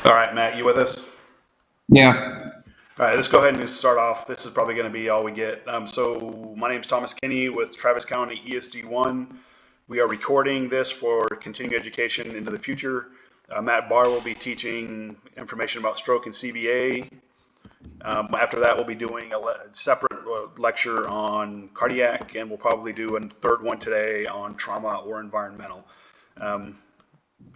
All right, Matt, you with us? Yeah. All right, let's go ahead and start off. This is probably going to be all we get. So my name is Thomas Kinney with Travis County ESD1. We are recording this for continuing education into the future. Matt Bahr will be teaching information about stroke and CBA. After that, we'll be doing a separate lecture on cardiac, and we'll probably do a third one today on trauma or environmental. Um,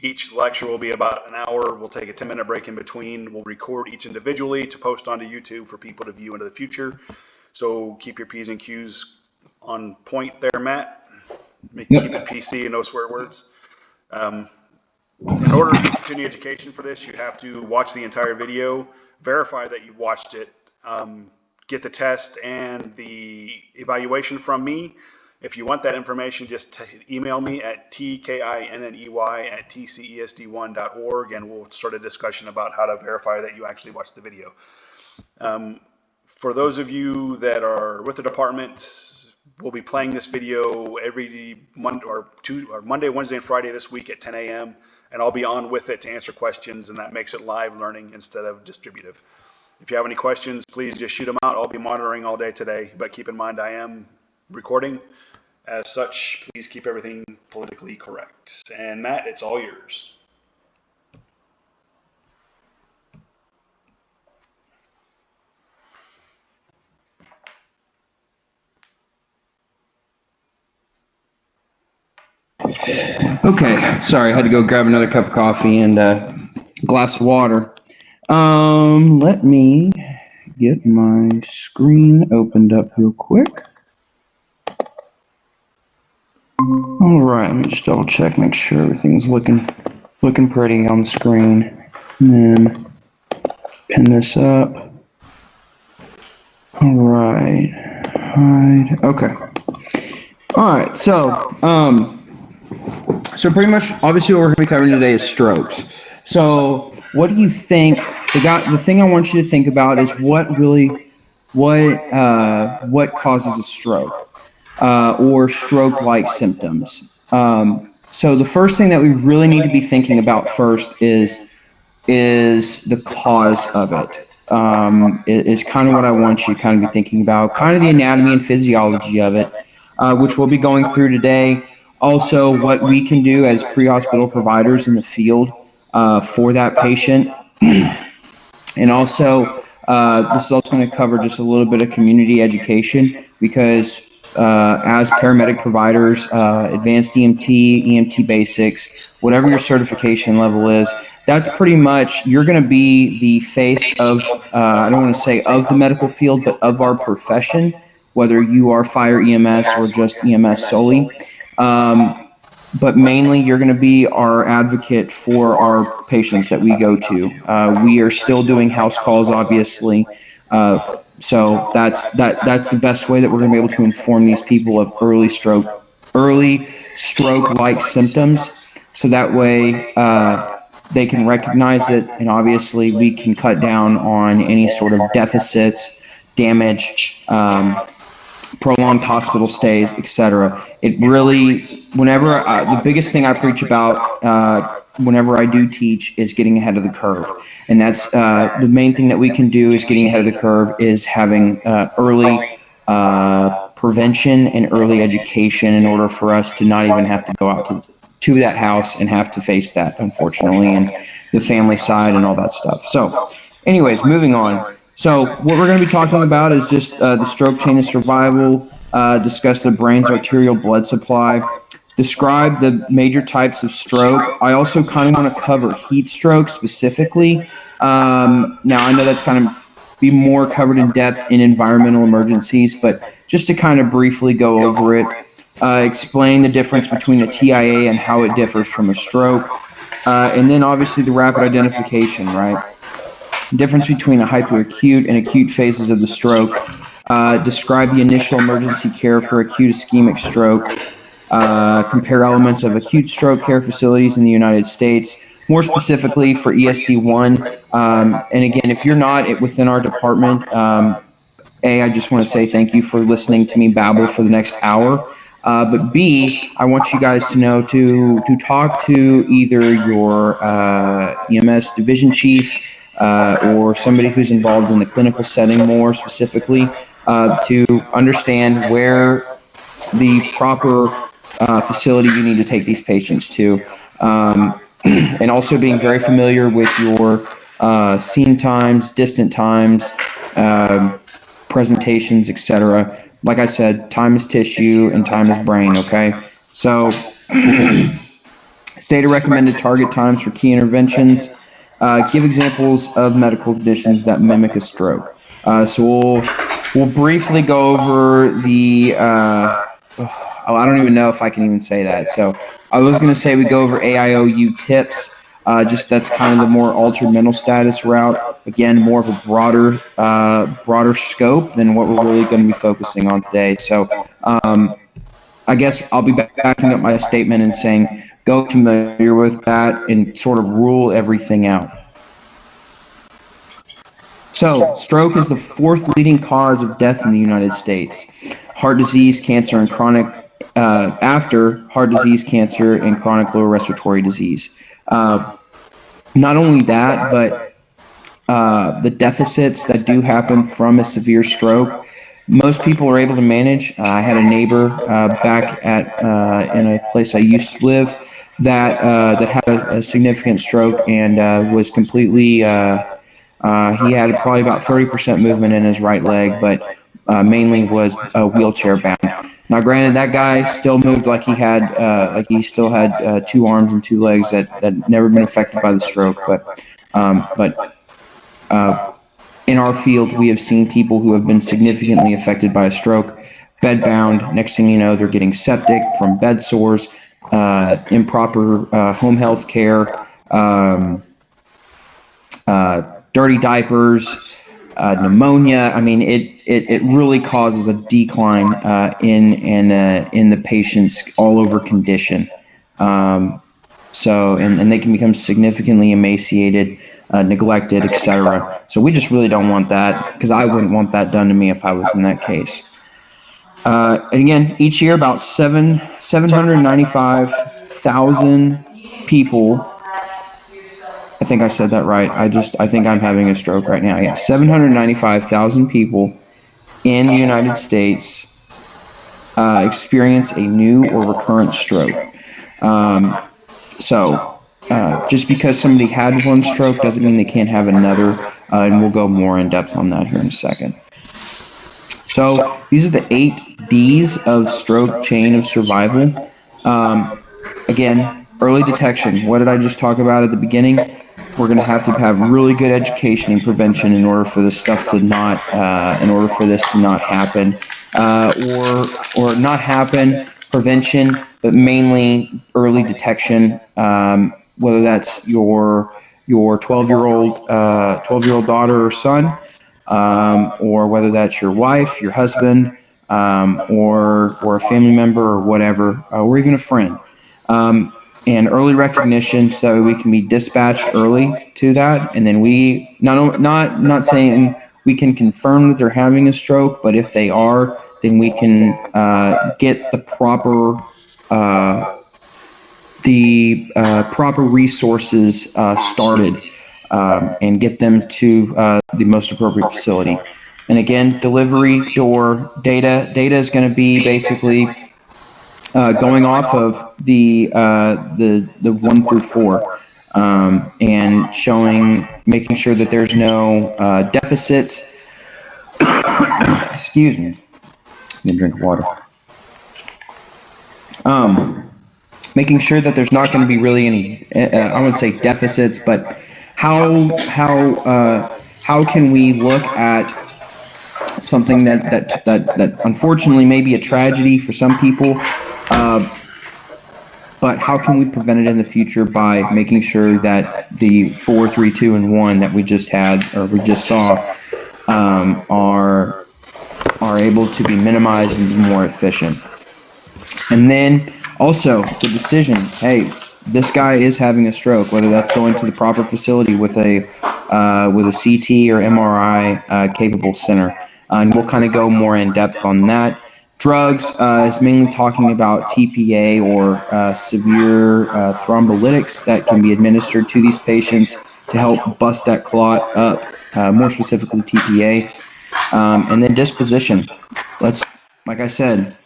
Each lecture will be about an hour. We'll take a 10-minute break in between. We'll record each individually to post onto YouTube for people to view into the future. So keep your P's and Q's on point there, Matt. Keep it PC and no swear words. In order to continue education for this, you have to watch the entire video, verify that you've watched it, get the test and the evaluation from me. If you want that information, just email me at tkinney@tcesd1.org, and we'll start a discussion about how to verify that you actually watched the video. For those of you that are with the department, we'll be playing this video every Monday, Wednesday, and Friday this week at 10 a.m., and I'll be on with it to answer questions, and that makes it live learning instead of distributive. If you have any questions, please just shoot them out. I'll be monitoring all day today, but keep in mind I am recording. As such, please keep everything politically correct. And Matt, it's all yours. Okay. Sorry, I had to go grab another cup of coffee and a glass of water. Let me get my screen opened up real quick. All right, let me just double check, make sure everything's looking pretty on the screen. And then pin this up. All right. Hide. Okay. All right. So pretty much, obviously, what we're going to be covering today is strokes. So, what do you think? The thing I want you to think about is what causes a stroke or stroke-like symptoms. So, the first thing that we really need to be thinking about first is the cause of it. Is kind of what I want you to kind of be thinking about, kind of the anatomy and physiology of it, which we'll be going through today. Also, what we can do as pre-hospital providers in the field for that patient. And also, this is also going to cover just a little bit of community education because as paramedic providers, advanced EMT basics, whatever your certification level is, that's pretty much, you're going to be the face of, I don't want to say of the medical field, but of our profession, whether you are fire EMS or just EMS solely. But mainly you're going to be our advocate for our patients that we go to. We are still doing house calls, obviously. So that's the best way that we're going to be able to inform these people of early stroke-like symptoms. So that way they can recognize it, and obviously we can cut down on any sort of deficits, damage, prolonged hospital stays, etc. It really, whenever the biggest thing I preach about whenever I do teach is getting ahead of the curve, and that's the main thing that we can do is getting ahead of the curve is having early prevention and early education in order for us to not even have to go out to that house and have to face that, unfortunately, and the family side and all that stuff. So, anyways, moving on. So what we're going to be talking about is just the stroke chain of survival, discuss the brain's arterial blood supply, describe the major types of stroke. I also kind of want to cover heat stroke specifically. Now, I know that's kind of be more covered in depth in environmental emergencies, but just to kind of briefly go over it, explain the difference between a TIA and how it differs from a stroke, and then obviously the rapid identification, right? Difference between a hyperacute and acute phases of the stroke, describe the initial emergency care for acute ischemic stroke, compare elements of acute stroke care facilities in the United States, more specifically for ESD1. And again, if you're not within our department, I just want to say thank you for listening to me babble for the next hour. But B, I want you guys to know to talk to either your EMS division chief or somebody who's involved in the clinical setting more specifically to understand where the proper facility you need to take these patients to. And also being very familiar with your scene times, distant times, presentations, etc. Like I said, time is tissue and time is brain, okay? So stated recommended target times for key interventions. Give examples of medical conditions that mimic a stroke. So we'll briefly go over the I don't even know if I can even say that. So I was going to say we go over AIOU tips. Just that's kind of the more altered mental status route. Again, more of a broader scope than what we're really going to be focusing on today. So I guess I'll be backing up my statement and saying go familiar with that and sort of rule everything out. So, stroke is the fourth leading cause of death in the United States. Heart disease, cancer, and chronic after heart disease, cancer, and chronic lower respiratory disease. Not only that, but the deficits that do happen from a severe stroke, most people are able to manage. I had a neighbor back at in a place I used to live that had a significant stroke and was completely. He had probably about 30% movement in his right leg, but mainly was wheelchair bound. Now, granted, that guy still moved like he still had 2 arms and 2 legs that never been affected by the stroke. But in our field, we have seen people who have been significantly affected by a stroke, bedbound. Next thing you know, they're getting septic from bed sores, improper home health care. Dirty diapers, pneumonia. I mean, it really causes a decline in the patient's all over condition. So they can become significantly emaciated, neglected, etc. So we just really don't want that, because I wouldn't want that done to me if I was in that case. And again, each year about 795,000 people. I think I said that right. I think I'm having a stroke right now. Yeah, 795,000 people in the United States experience a new or recurrent stroke. Just because somebody had one stroke doesn't mean they can't have another, and we'll go more in depth on that here in a second. So these are the 8 Ds of stroke chain of survival. Again, early detection. What did I just talk about at the beginning? We're going to have really good education and prevention in order for this stuff to not, happen, or not happen. Prevention, but mainly early detection. Whether that's your 12-year-old daughter or son, or whether that's your wife, your husband, or a family member or whatever, or even a friend. And early recognition, so we can be dispatched early to that, and then we not saying we can confirm that they're having a stroke, but if they are, then we can get the proper resources started and get them to the most appropriate facility. And again, delivery door data is going to be basically going off of the 1 through 4, and making sure that there's no deficits. Excuse me. I'm gonna drink water. Making sure that there's not going to be really any, I wouldn't say deficits, but how can we look at something that unfortunately may be a tragedy for some people, but how can we prevent it in the future by making sure that the 4, 3, 2, and 1 that we just saw are able to be minimized and be more efficient. And then also the decision, hey, this guy is having a stroke, whether that's going to the proper facility with a CT or MRI capable center. And we'll kind of go more in depth on that. Drugs is mainly talking about TPA or severe thrombolytics that can be administered to these patients to help bust that clot up, more specifically TPA. And then disposition. Like I said,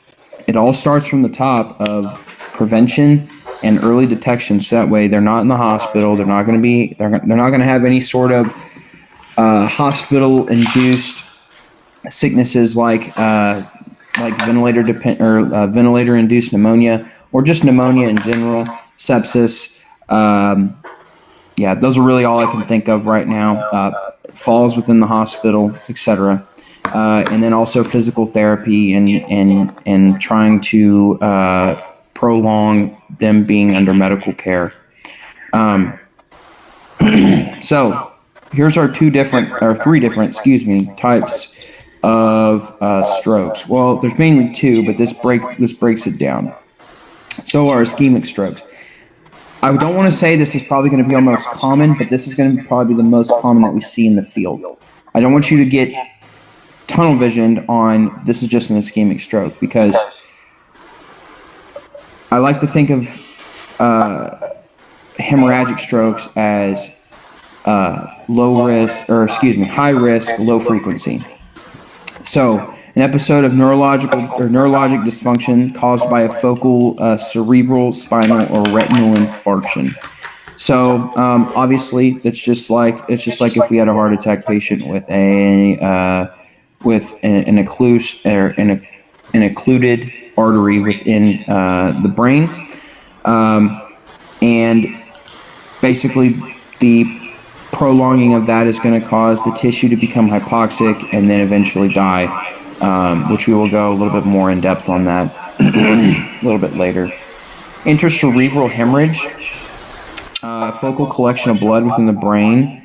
it all starts from the top of prevention and early detection. So that way they're not in the hospital. They're not going to have any sort of hospital-induced sicknesses like ventilator-induced pneumonia, or just pneumonia in general, sepsis. Yeah, those are really all I can think of right now. Falls within the hospital, etc. And then also physical therapy and trying to prolong them being under medical care. So here's our three different, types of strokes. Well, there's mainly two, but this breaks it down. So are ischemic strokes. I don't want to say this is probably going to be our most common, but this is going to probably be the most common that we see in the field. I don't want you to get tunnel visioned on this is just an ischemic stroke, because I like to think of hemorrhagic strokes as high risk, low frequency. So, an episode of neurologic dysfunction caused by a focal cerebral, spinal, or retinal infarction. So, obviously, it's just like if we had a heart attack patient with an occluded artery within the brain, and basically the prolonging of that is going to cause the tissue to become hypoxic and then eventually die, which we will go a little bit more in depth on that a little bit later. Intracerebral hemorrhage, focal collection of blood within the brain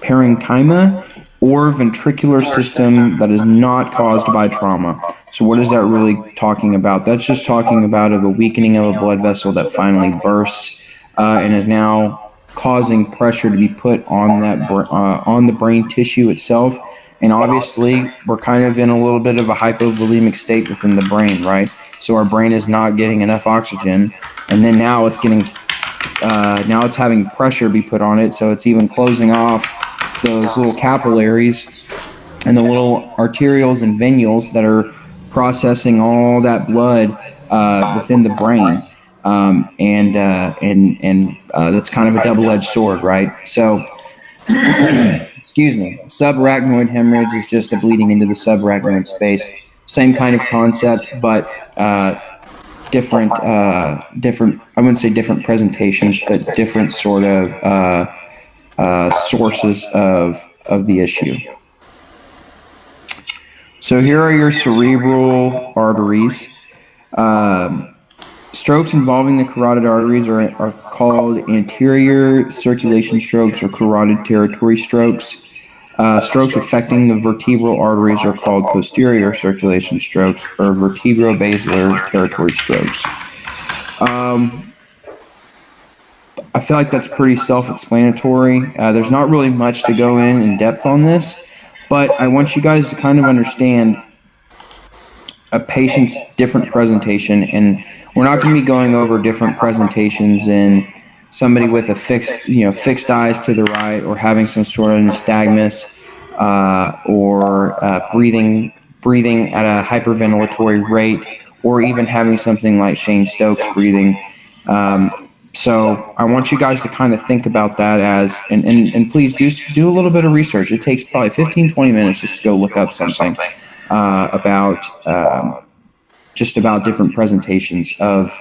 parenchyma, or ventricular system that is not caused by trauma. So what is that really talking about? That's just talking about a weakening of a blood vessel that finally bursts and is now causing pressure to be put on on the brain tissue itself. And obviously, we're kind of in a little bit of a hypovolemic state within the brain, right? So our brain is not getting enough oxygen, and then now it's having pressure be put on it, so it's even closing off those little capillaries and the little arterioles and venules that are processing all that blood within the brain. And that's kind of a double-edged sword, right? So, excuse me, subarachnoid hemorrhage is just a bleeding into the subarachnoid space. Same kind of concept, but different. I wouldn't say different presentations, but different sort of sources of the issue. So here are your cerebral arteries. Strokes involving the carotid arteries are called anterior circulation strokes or carotid territory strokes. Strokes affecting the vertebral arteries are called posterior circulation strokes or vertebrobasilar territory strokes. I feel like that's pretty self-explanatory. There's not really much to go in depth on this, but I want you guys to kind of understand a patient's different presentation, and we're not going to be going over different presentations in somebody with a fixed eyes to the right, or having some sort of nystagmus, or breathing at a hyperventilatory rate, or even having something like Shane Stokes breathing. So I want you guys to kind of think about that as, and please do a little bit of research. It takes probably 15-20 minutes just to go look up something about different presentations of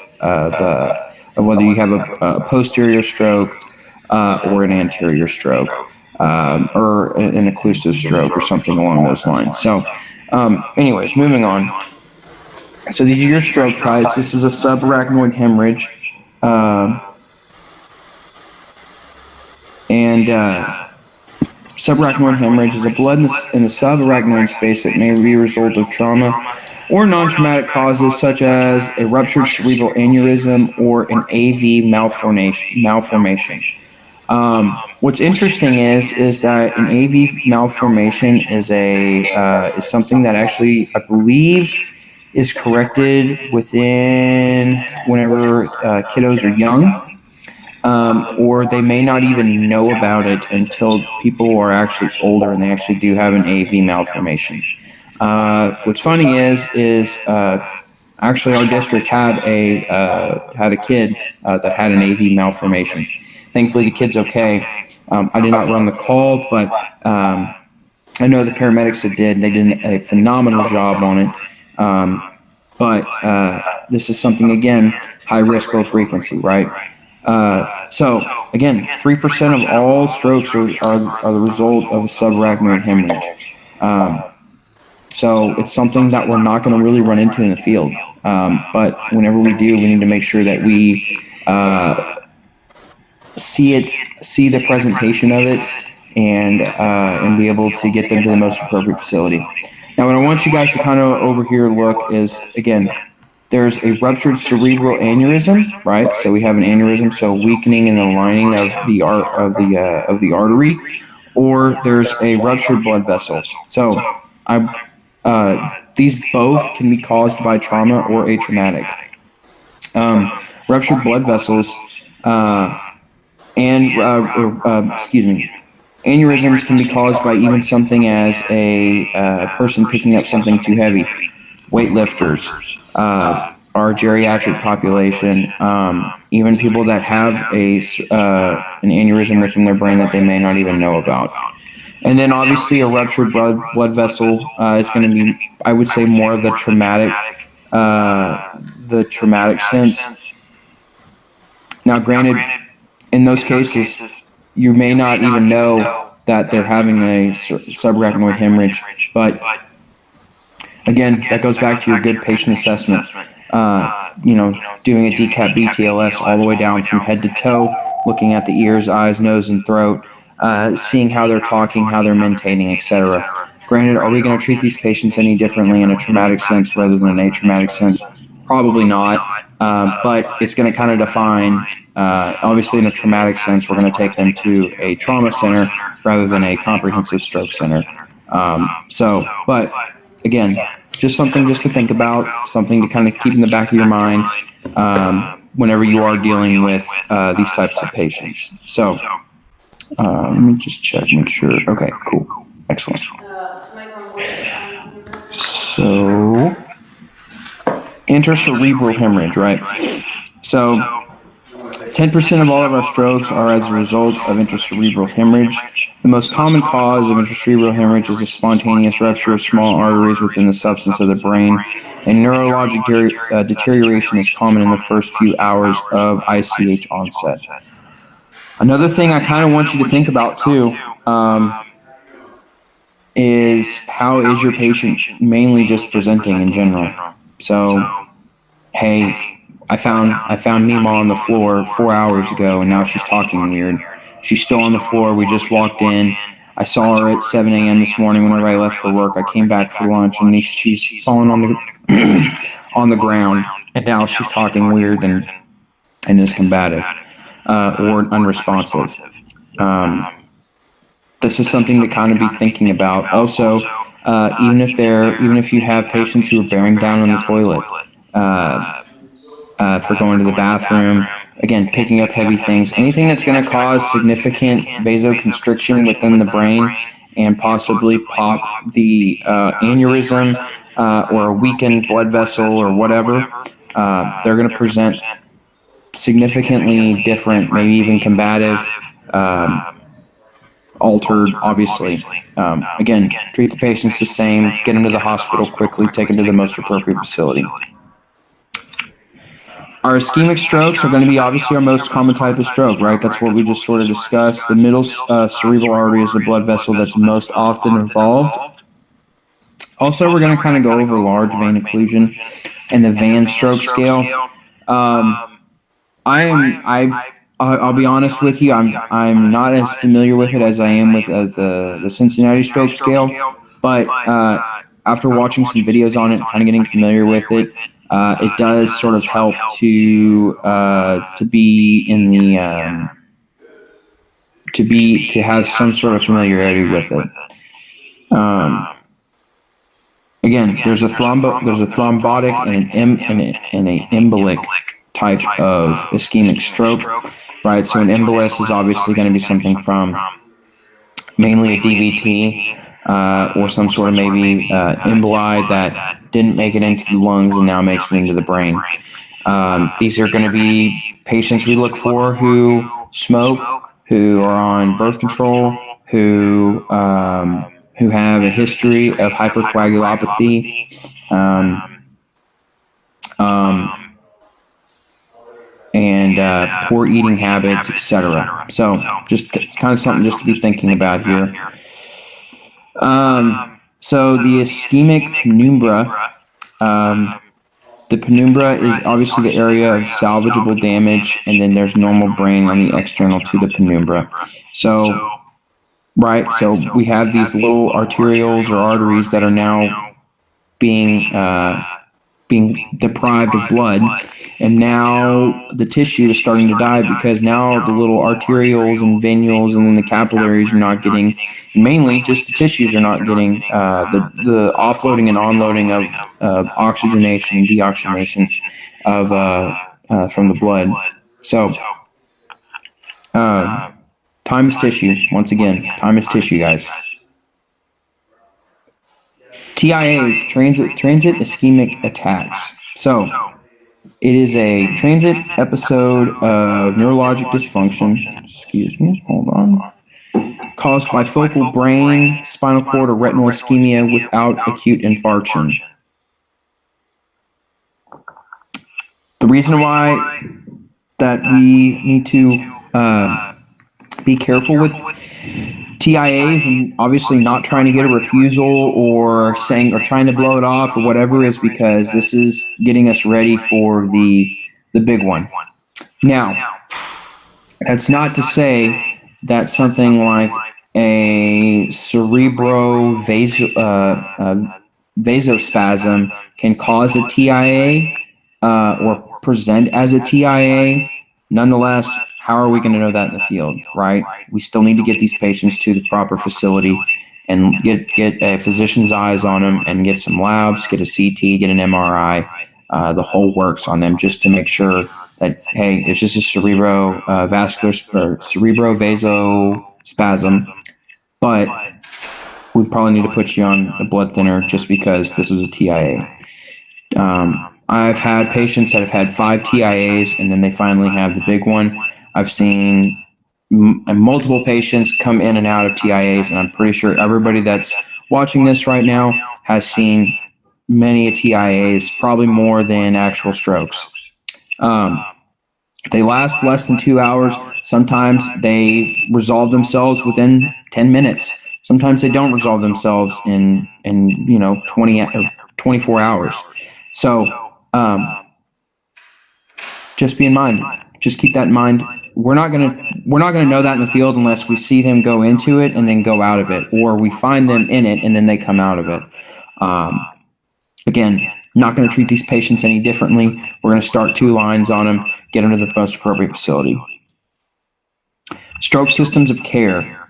whether you have a posterior stroke or an anterior stroke, or an occlusive stroke or something along those lines. So anyways, moving on. So these are your stroke types. This is a subarachnoid hemorrhage. Subarachnoid hemorrhage is a blood in the subarachnoid space that may be a result of trauma or non-traumatic causes such as a ruptured cerebral aneurysm or an AV malformation. What's interesting is that an AV malformation is something that actually I believe is corrected within whenever kiddos are young, or they may not even know about it until people are actually older and they actually do have an AV malformation. What's funny is actually our district had a kid that had an AV malformation. Thankfully, the kid's okay. I did not run the call, but I know the paramedics that did. They did a phenomenal job on it. But this is something, again, high risk, low frequency, right? So again, 3% of all strokes are the result of a subarachnoid hemorrhage. So it's something that we're not going to really run into in the field. But whenever we do, we need to make sure that we see the presentation of it, and be able to get them to the most appropriate facility. Now, what I want you guys to kind of over here look is, again, there's a ruptured cerebral aneurysm, right? So we have an aneurysm, so weakening in the lining of the artery, or there's a ruptured blood vessel. So these both can be caused by trauma or atraumatic. Ruptured blood vessels aneurysms can be caused by even something as a person picking up something too heavy. Weightlifters, our geriatric population, even people that have an aneurysm within their brain that they may not even know about. And then obviously a ruptured blood vessel is going to be, I would say, more of the traumatic sense. Now, granted, in those cases, you may not even know that they're having a subarachnoid hemorrhage, but again, that goes back to your good patient assessment. Doing a DCAP BTLS all the way down from head to toe, looking at the ears, eyes, nose, and throat, seeing how they're talking, how they're maintaining, etc. Granted, are we going to treat these patients any differently in a traumatic sense rather than an atraumatic sense? Probably not, but it's going to kind of define, obviously in a traumatic sense, we're going to take them to a trauma center rather than a comprehensive stroke center. But again, just something just to think about, something to kind of keep in the back of your mind whenever you are dealing with these types of patients. So let me just check, make sure. Okay, cool. Excellent. So, intracerebral hemorrhage, right? So, 10% of all of our strokes are as a result of intracerebral hemorrhage. The most common cause of intracerebral hemorrhage is a spontaneous rupture of small arteries within the substance of the brain, and neurologic deterioration is common in the first few hours of ICH onset. Another thing I kind of want you to think about too is how is your patient mainly just presenting in general. So, hey, I found Mima on the floor 4 hours ago, and now she's talking weird. She's still on the floor. We just walked in. I saw her at 7 a.m. this morning whenever I left for work. I came back for lunch, and she's fallen on the on the ground, and now she's talking weird and is combative or unresponsive. This is something to kind of be thinking about. Also, even if you have patients who are bearing down on the toilet for going to the bathroom, again, picking up heavy things, anything that's going to cause significant vasoconstriction within the brain and possibly pop the aneurysm or a weakened blood vessel or whatever, they're going to present significantly different, maybe even combative, altered, obviously. Again, treat the patients the same, get them to the hospital quickly, take them to the most appropriate facility. Our ischemic strokes are going to be obviously our most common type of stroke, right? That's what we just sort of discussed. The middle cerebral artery is the blood vessel that's most often involved. Also, we're going to kind of go over large vein occlusion and the Van stroke scale. I'll be honest with you. I'm not as familiar with it as I am with the Cincinnati stroke scale, but after watching some videos on it, kind of getting familiar with it, it does sort of help to be in the to have some sort of familiarity with it. Again, there's a thrombotic and an embolic type of ischemic stroke, right? So an embolus is obviously going to be something from mainly a DVT or some sort of maybe emboli that didn't make it into the lungs and now makes it into the brain. These are going to be patients we look for who smoke, who are on birth control, who have a history of hypercoagulopathy, and poor eating habits, etc. So just kind of something just to be thinking about here. So the ischemic penumbra, the penumbra is obviously the area of salvageable damage, and then there's normal brain on the external to the penumbra. So, right, so we have these little arterioles or arteries that are now being deprived of blood, and now the tissue is starting to die because now the little arterioles and venules and then the capillaries are not getting, mainly just the tissues are not getting the offloading and onloading of oxygenation and deoxygenation of from the blood. So time is tissue. Once again, time is tissue, guys. TIAs, transient ischemic attacks. So, it is a transient episode of neurologic dysfunction, excuse me, hold on, caused by focal brain, spinal cord, or retinal ischemia without acute infarction. The reason why that we need to be careful with TIAs and obviously not trying to get a refusal or saying or trying to blow it off or whatever is because this is getting us ready for the big one. Now, that's not to say that something like a vasospasm can cause a TIA or present as a TIA. Nonetheless, how are we going to know that in the field, right? We still need to get these patients to the proper facility and get a physician's eyes on them and get some labs, get a CT, get an MRI, the whole works on them just to make sure that, hey, it's just a cerebrovasospasm, but we probably need to put you on a blood thinner just because this is a TIA. I've had patients that have had 5 TIAs and then they finally have the big one. I've seen multiple patients come in and out of TIAs, and I'm pretty sure everybody that's watching this right now has seen many TIAs, probably more than actual strokes. They last less than 2 hours. Sometimes they resolve themselves within 10 minutes. Sometimes they don't resolve themselves in 20 or 24 hours. So just be in mind. Just keep that in mind. We're not gonna know that in the field unless we see them go into it and then go out of it, or we find them in it and then they come out of it. Again, not going to treat these patients any differently. We're going to start 2 lines on them, get them to the most appropriate facility. Stroke systems of care.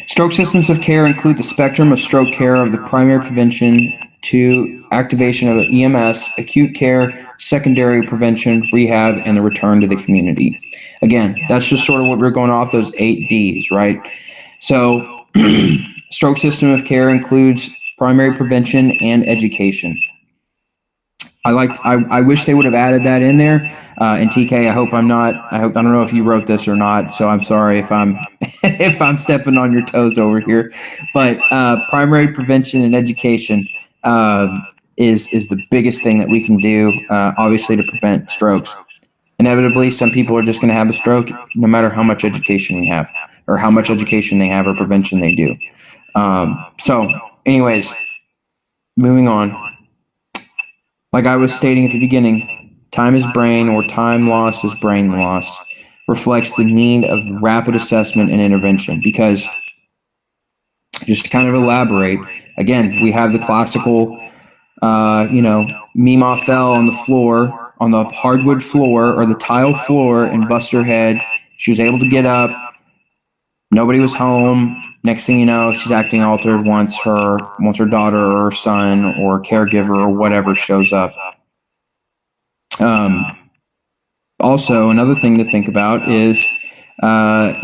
Stroke systems of care include the spectrum of stroke care of the primary prevention to activation of EMS, acute care, secondary prevention, rehab, and the return to the community. Again, that's just sort of what we're going off those 8 Ds, right? So stroke system of care includes primary prevention and education. I wish they would have added that in there. And TK, I don't know if you wrote this or not, so I'm sorry if I'm if I'm stepping on your toes over here. But primary prevention and education is the biggest thing that we can do, obviously, to prevent strokes. Inevitably, some people are just going to have a stroke no matter how much education we have or how much education they have or prevention they do. So anyways, moving on. Like I was stating at the beginning, time is brain or time lost is brain loss reflects the need of rapid assessment and intervention because, just to kind of elaborate, again, we have the classical, Mima fell on the floor, on the hardwood floor or the tile floor and bust her head. She was able to get up. Nobody was home. Next thing you know, she's acting altered once her daughter or her son or caregiver or whatever shows up. Also, another thing to think about is how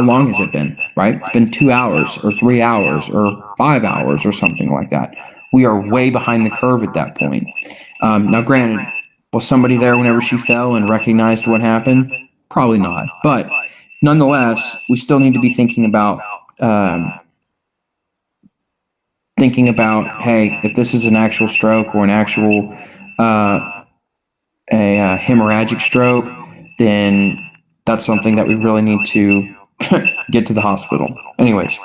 long has it been, right? It's been 2 hours or 3 hours or 5 hours or something like that. We are way behind the curve at that point. Now, granted, was somebody there whenever she fell and recognized what happened? Probably not. But nonetheless, we still need to be thinking about, hey, if this is an actual stroke or an actual hemorrhagic stroke, then that's something that we really need to get to the hospital. Anyways,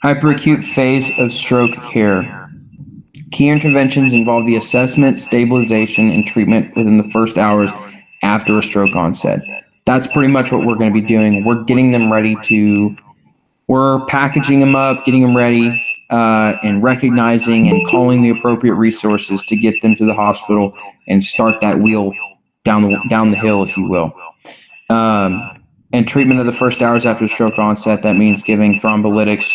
hyperacute phase of stroke care. Key interventions involve the assessment, stabilization, and treatment within the first hours after a stroke onset. That's pretty much what we're going to be doing. We're getting them ready we're packaging them up, getting them ready, and recognizing and calling the appropriate resources to get them to the hospital and start that wheel down the hill, if you will. And treatment of the first hours after stroke onset, that means giving thrombolytics,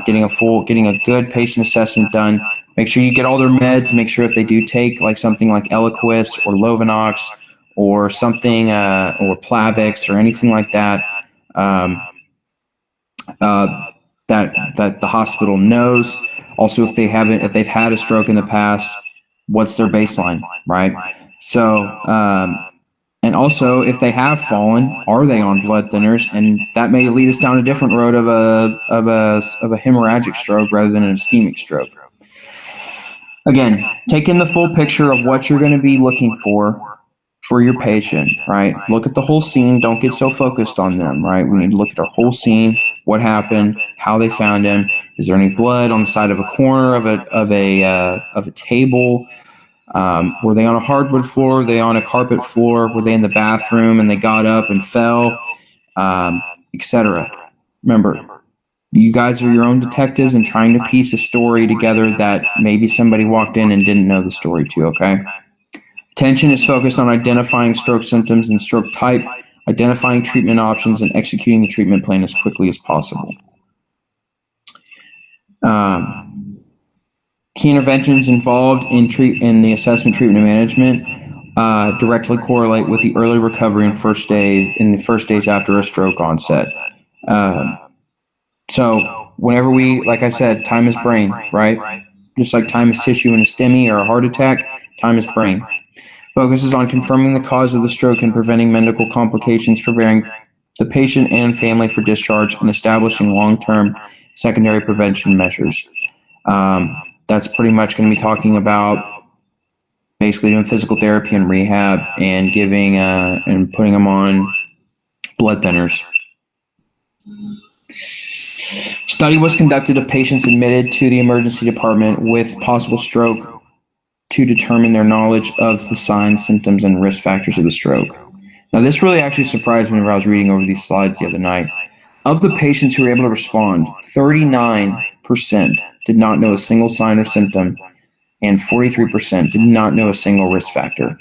getting a good patient assessment done. Make sure you get all their meds. Make sure if they do take something like Eliquis or Lovenox or something, or Plavix or anything like that, that the hospital knows. Also, if they've had a stroke in the past, what's their baseline, right? So, and also if they have fallen, are they on blood thinners? And that may lead us down a different road of a hemorrhagic stroke rather than an ischemic stroke. Again, take in the full picture of what you're going to be looking for your patient, right? Look at the whole scene. Don't get so focused on them, right? We need to look at our whole scene, what happened, how they found him. Is there any blood on the side of a corner of a table? Were they on a hardwood floor? Were they on a carpet floor? Were they in the bathroom and they got up and fell, etc.? Remember, you guys are your own detectives and trying to piece a story together that maybe somebody walked in and didn't know the story to, okay? Attention is focused on identifying stroke symptoms and stroke type, identifying treatment options, and executing the treatment plan as quickly as possible. Key interventions involved in the assessment, treatment, and management directly correlate with the early recovery in the first days after a stroke onset. So whenever like I said, time is brain, right? Just like time is tissue in a STEMI or a heart attack, time is brain. Focuses on confirming the cause of the stroke and preventing medical complications, preparing the patient and family for discharge, and establishing long-term secondary prevention measures. That's pretty much going to be talking about basically doing physical therapy and rehab and giving and putting them on blood thinners. Study was conducted of patients admitted to the emergency department with possible stroke to determine their knowledge of the signs, symptoms, and risk factors of the stroke. Now, this really actually surprised me when I was reading over these slides the other night. Of the patients who were able to respond, 39% did not know a single sign or symptom, and 43% did not know a single risk factor.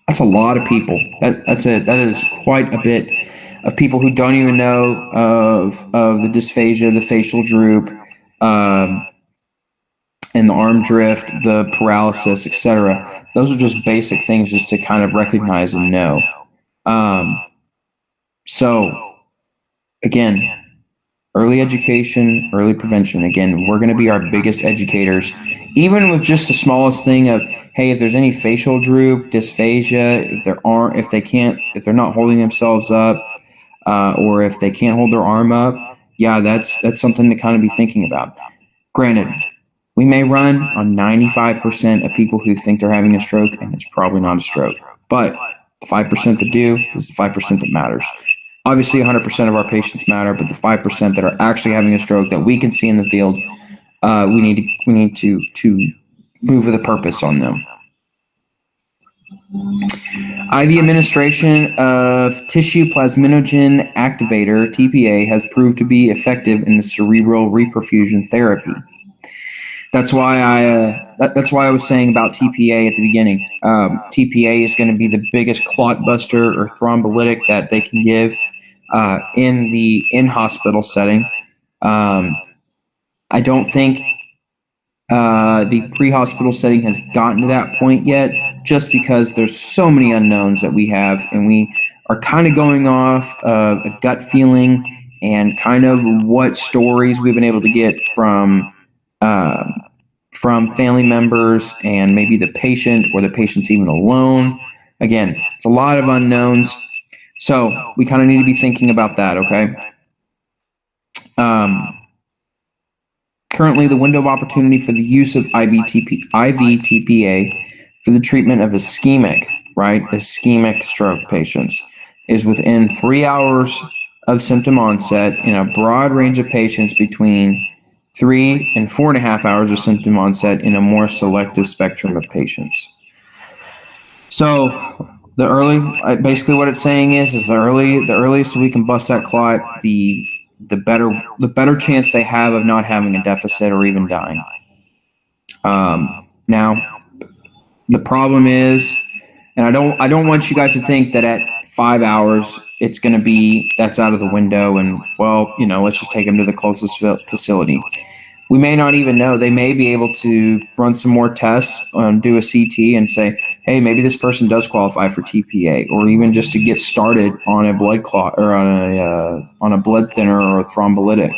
That's a lot of people. That is quite a bit of people who don't even know of the dysphagia, the facial droop, and the arm drift, the paralysis, etc. Those are just basic things just to kind of recognize and know. So, again, early education, early prevention. Again, we're going to be our biggest educators, even with just the smallest thing of, hey, if there's any facial droop, dysphagia, if they're not holding themselves up, or if they can't hold their arm up, yeah, that's something to kind of be thinking about. Granted, we may run on 95% of people who think they're having a stroke, and it's probably not a stroke. But the 5% that do is the 5% that matters. Obviously, 100% of our patients matter, but the 5% that are actually having a stroke that we can see in the field, we need to move with a purpose on them. IV administration of tissue plasminogen activator, TPA, has proved to be effective in the cerebral reperfusion therapy. That's why that's why I was saying about TPA at the beginning. TPA is going to be the biggest clotbuster or thrombolytic that they can give in the in-hospital setting. I don't think the pre-hospital setting has gotten to that point yet, just because there's so many unknowns that we have, and we are kind of going off of a gut feeling and kind of what stories we've been able to get from family members and maybe the patient or the patient's even alone. Again, it's a lot of unknowns, so we kind of need to be thinking about that. Okay. Currently, the window of opportunity for the use of IVTPA for the treatment of ischemic stroke patients is within 3 hours of symptom onset in a broad range of patients between 3 and 4.5 hours of symptom onset in a more selective spectrum of patients. So the early, basically what it's saying is the earliest we can bust that clot, the better chance they have of not having a deficit or even dying. Now, the problem is, and I don't want you guys to think that at 5 hours it's going to be that's out of the window and let's just take them to the closest facility. We may not even know. They may be able to run some more tests, do a CT, and say, hey, maybe this person does qualify for TPA, or even just to get started on a blood clot or on a blood thinner or a thrombolytic.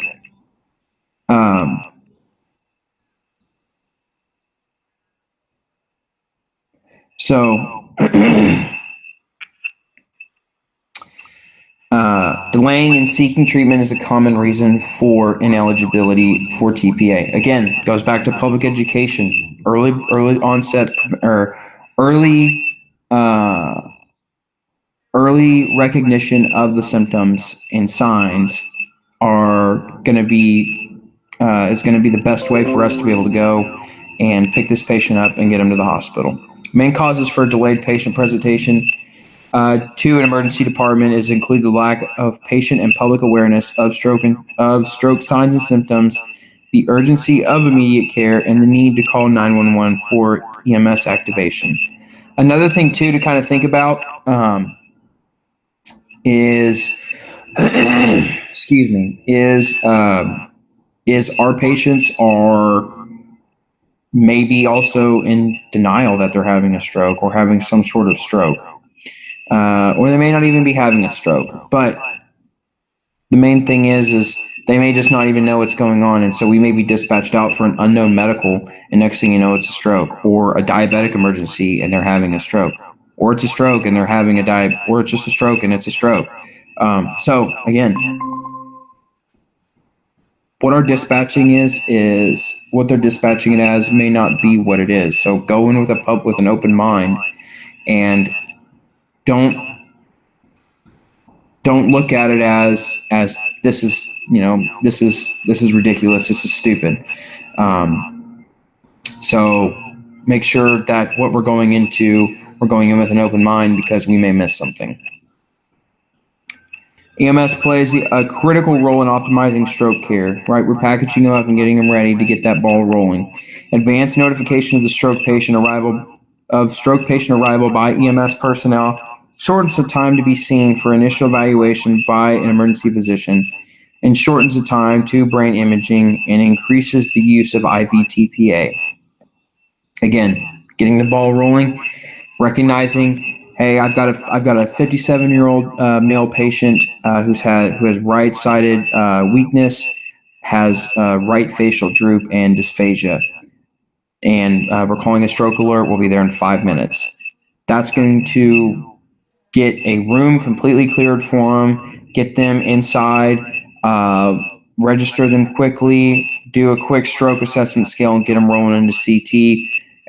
Delaying in seeking treatment is a common reason for ineligibility for TPA. Again, goes back to public education. Early onset or early recognition of the symptoms and signs are going to be is going to be the best way for us to be able to go and pick this patient up and get him to the hospital. Main causes for delayed patient presentation to an emergency department is included the lack of patient and public awareness of stroke signs and symptoms, the urgency of immediate care, and the need to call 911 for EMS activation. Another thing too to kind of think about is our patients are maybe also in denial that they're having a stroke or having some sort of stroke. Or they may not even be having a stroke. But the main thing is they may just not even know what's going on, and so we may be dispatched out for an unknown medical, and next thing you know, it's a stroke, or a diabetic emergency, and they're having a stroke, or it's a stroke and they're having or it's just a stroke and it's a stroke. So again, what our dispatching is what they're dispatching it as may not be what it is. So go in with an open mind, and don't look at it as this is ridiculous, this is stupid. So make sure that what we're going in with an open mind, because we may miss something. EMS plays a critical role in optimizing stroke care, right? We're packaging them up and getting them ready to get that ball rolling. Advanced notification of the stroke patient arrival by EMS personnel shortens the time to be seen for initial evaluation by an emergency physician, and shortens the time to brain imaging, and increases the use of IVTPA. Again, getting the ball rolling, recognizing, hey, I've got a 57-year-old male patient who has right-sided weakness, has right facial droop and dysphagia, and we're calling a stroke alert. We'll be there in 5 minutes. That's going to get a room completely cleared for them, get them inside, register them quickly, do a quick stroke assessment scale, and get them rolling into CT.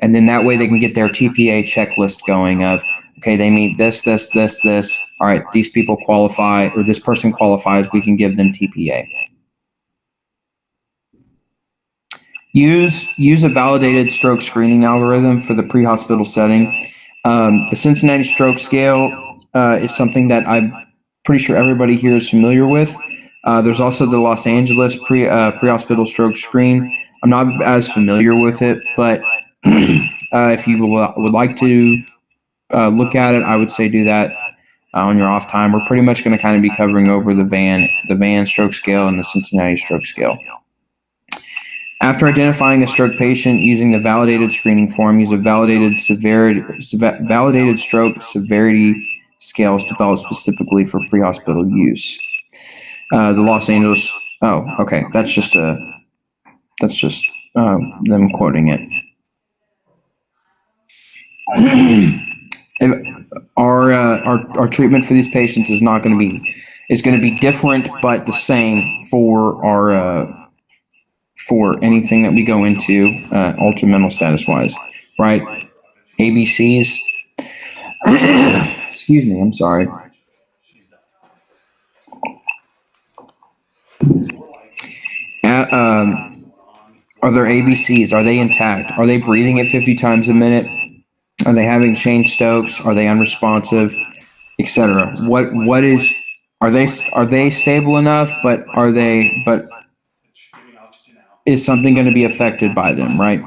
And then that way they can get their TPA checklist going of, okay, they meet this. All right, these people qualify, or this person qualifies, we can give them TPA. Use a validated stroke screening algorithm for the pre-hospital setting. The Cincinnati Stroke Scale is something that I'm pretty sure everybody here is familiar with. There's also the Los Angeles pre-hospital stroke screen. I'm not as familiar with it, but if you would like to look at it, I would say do that on your off time. We're pretty much going to kind of be covering over the van stroke scale and the Cincinnati stroke scale. After identifying a stroke patient using the validated screening form, use a validated stroke severity scales developed specifically for pre-hospital use. The Los Angeles. Oh, okay. That's just them quoting it. Our treatment for these patients is not going to be different, but the same for our for anything that we go into altered mental status wise, right? ABCs. Excuse me. I'm sorry. Are their ABCs? Are they intact? Are they breathing at 50 times a minute? Are they having chain stokes? Are they unresponsive, etc.? What is? Are they stable enough? But is something going to be affected by them? Right.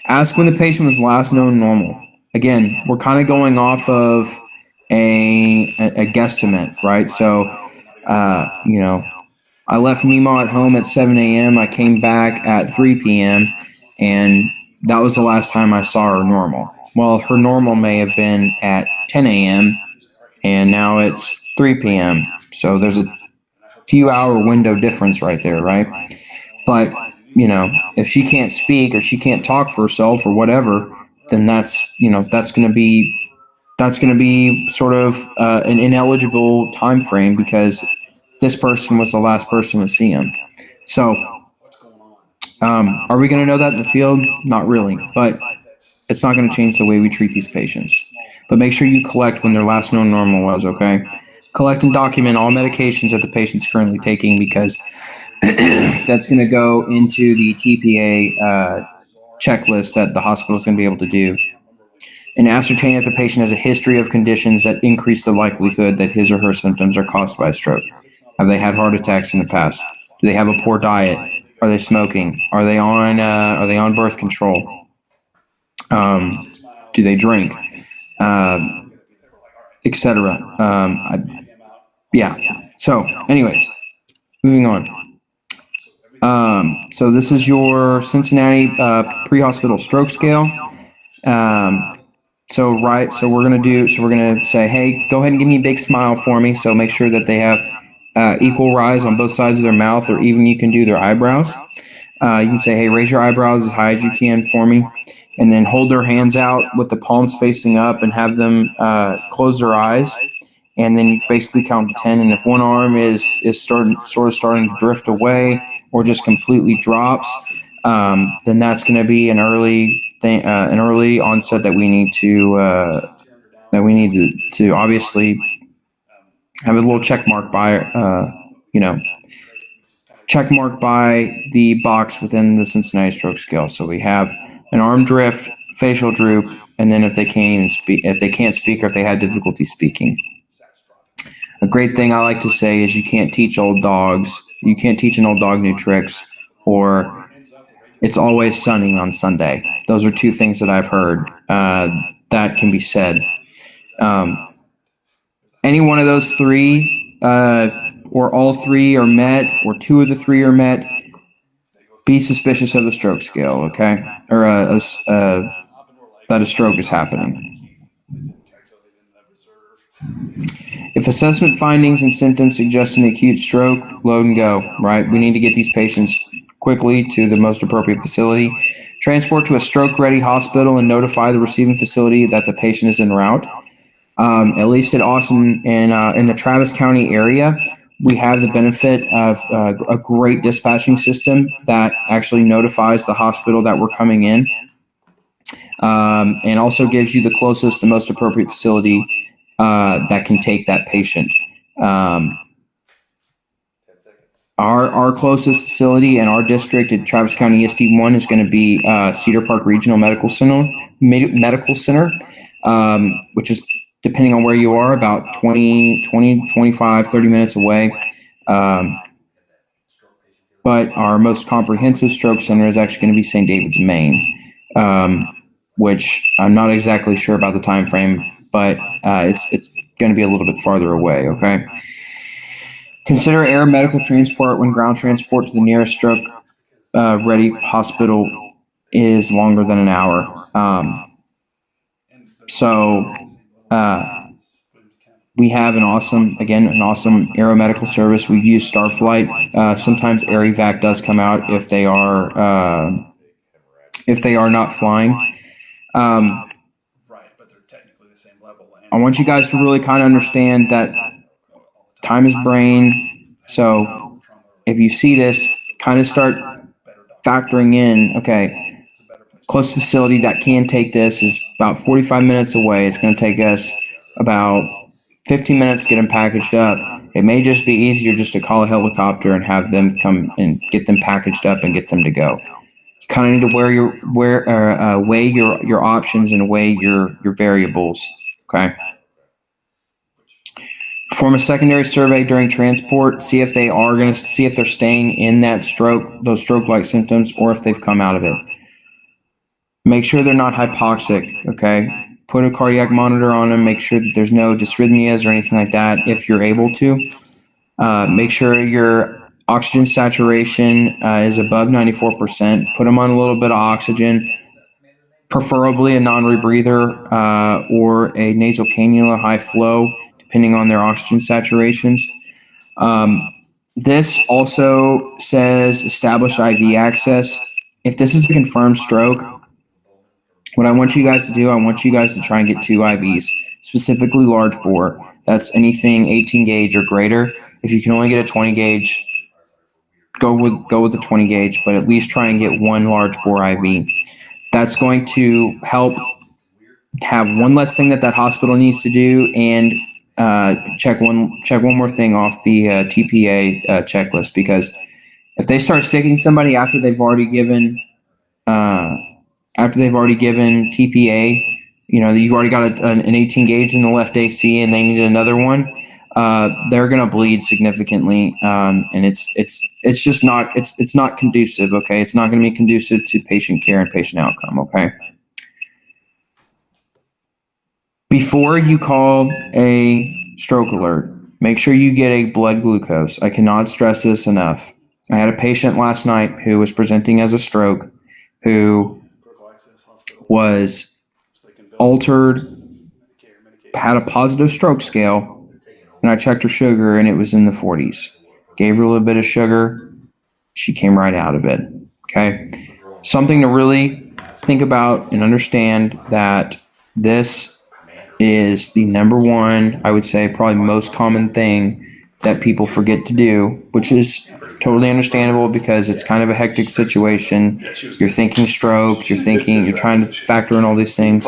Ask when the patient was last known normal. Again, we're kind of going off of a guesstimate, right? So, I left Mima at home at 7 a.m. I came back at 3 p.m. and that was the last time I saw her normal. Well, her normal may have been at 10 a.m. and now it's 3 p.m. So there's a few hour window difference right there, right? But, if she can't speak or she can't talk for herself or whatever, then that's going to be sort of an ineligible time frame because this person was the last person to see him. So, are we going to know that in the field? Not really, but it's not going to change the way we treat these patients. But make sure you collect when their last known normal was, okay? Collect and document all medications that the patient's currently taking because that's going to go into the TPA checklist that the hospital is going to be able to do. And ascertain if the patient has a history of conditions that increase the likelihood that his or her symptoms are caused by a stroke. Have they had heart attacks in the past? Do they have a poor diet? Are they smoking? Are they on birth control? Do they drink? Etc. Yeah. So, anyways, moving on. So this is your Cincinnati pre-hospital stroke scale. So we're gonna say, hey, go ahead and give me a big smile for me. So make sure that they have equal rise on both sides of their mouth, or even you can do their eyebrows. You can say, hey, raise your eyebrows as high as you can for me, and then hold their hands out with the palms facing up and have them close their eyes. And then you basically count to 10. And if one arm is starting to drift away or just completely drops, then that's going to be an early onset that we need to obviously have a little check mark by the box within the Cincinnati stroke scale. So we have an arm drift, facial droop, and then if they can't speak, or if they have difficulty speaking. A great thing I like to say is you can't teach an old dog new tricks, or it's always sunny on Sunday. Those are two things that I've heard that can be said. Any one of those three, or all three are met, or two of the three are met, be suspicious of the stroke scale, okay? Or that a stroke is happening. If assessment findings and symptoms suggest an acute stroke, load and go, right? We need to get these patients quickly to the most appropriate facility. Transport to a stroke-ready hospital and notify the receiving facility that the patient is en route. At least at Austin in the Travis County area, we have the benefit of a great dispatching system that actually notifies the hospital that we're coming in, and also gives you the closest and most appropriate facility that can take that patient. Our closest facility in our district at Travis County ESD1 is going to be Cedar Park Regional Medical Center, which is, depending on where you are, about 20, 25, 30 minutes away. but our most comprehensive stroke center is actually going to be St. David's, Maine, which I'm not exactly sure about the time frame, but it's going to be a little bit farther away. Okay. Consider air medical transport when ground transport to the nearest stroke ready hospital is longer than an hour. We have an awesome aeromedical service. We use Starflight. Sometimes Air Evac does come out if they are not flying. I want you guys to really kind of understand that time is brain. So if you see this, kind of start factoring in, okay, close facility that can take this is about 45 minutes away. It's going to take us about 15 minutes to get them packaged up. It may just be easier just to call a helicopter and have them come and get them packaged up and get them to go. You kind of need to weigh your options and weigh your variables. Okay. Perform a secondary survey during transport. See if they're staying in those stroke-like symptoms, or if they've come out of it. Make sure they're not hypoxic. Okay. Put a cardiac monitor on them. Make sure that there's no dysrhythmias or anything like that if you're able to. Make sure your oxygen saturation is above 94%. Put them on a little bit of oxygen, preferably a non-rebreather or a nasal cannula, high flow, depending on their oxygen saturations. This also says establish IV access. If this is a confirmed stroke, what I want you guys to do, I want you guys to try and get 2 IVs, specifically large bore. That's anything 18 gauge or greater. If you can only get a 20 gauge, go with the 20 gauge, but at least try and get 1 large bore IV. That's going to help have one less thing that hospital needs to do, and check one more thing off the TPA checklist, because if they start sticking somebody after they've already given TPA, you've already got an 18 gauge in the left AC and they need another one, they're going to bleed significantly, and it's just not conducive. Okay, it's not going to be conducive to patient care and patient outcome. Okay. Before you call a stroke alert, make sure you get a blood glucose. I cannot stress this enough. I had a patient last night who was presenting as a stroke, who was altered, had a positive stroke scale, and I checked her sugar and it was in the 40s. Gave her a little bit of sugar. She came right out of it. Okay. Something to really think about and understand, that this is the number one, I would say, probably most common thing that people forget to do, which is totally understandable because it's kind of a hectic situation. You're thinking stroke, you're trying to factor in all these things.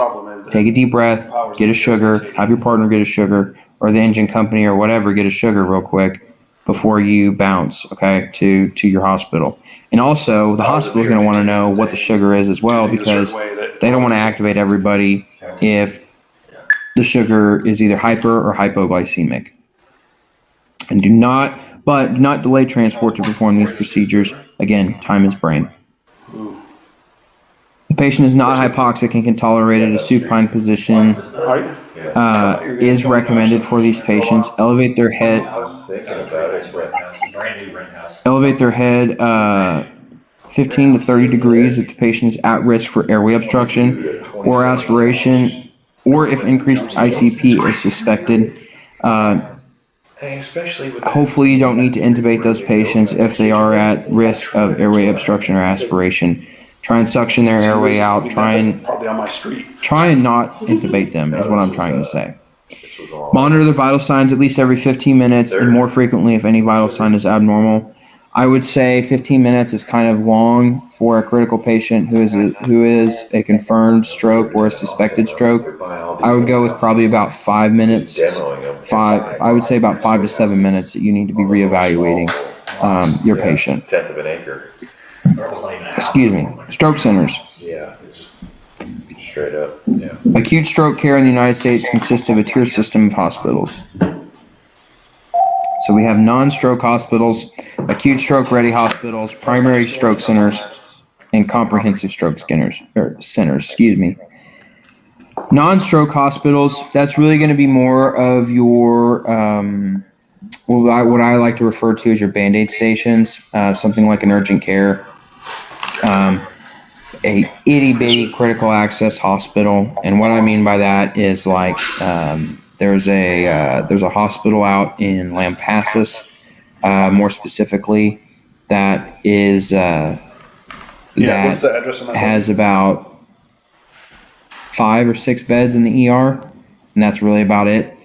Take a deep breath, get a sugar, have your partner get a sugar, or the engine company or whatever get a sugar real quick before you bounce, okay, to your hospital. And also, the hospital is going to want to know what the sugar is as well, because they don't want to activate everybody if the sugar is either hyper or hypoglycemic. And do not delay transport to perform these procedures. Again, time is brain. The patient is not hypoxic and can tolerate it. A supine position is recommended for these patients. Elevate their head. Elevate their head 15 to 30 degrees if the patient is at risk for airway obstruction or aspiration, or if increased ICP is suspected. Hopefully you don't need to intubate those patients if they are at risk of airway obstruction or aspiration. Try and suction their airway out. Try and not intubate them is what I'm trying to say. Monitor the vital signs at least every 15 minutes and more frequently if any vital sign is abnormal. I would say 15 minutes is kind of long for a critical patient who is a confirmed stroke or a suspected stroke. I would go with probably about 5 minutes. I would say about 5 to 7 minutes that you need to be reevaluating your patient. Excuse me. Stroke centers. Yeah, just straight up. Yeah. Acute stroke care in the United States consists of a tier system of hospitals. So we have non-stroke hospitals acute stroke ready hospitals, primary stroke centers, and comprehensive stroke centers, excuse me. Non-stroke hospitals, that's really going to be more of your, what I like to refer to as your Band-Aid stations, something like an urgent care, a itty-bitty critical access hospital. And what I mean by that is like there's a hospital out in Lampasas, more specifically, that is what's the address on that has about 5 or 6 beds in the ER, and that's really about it.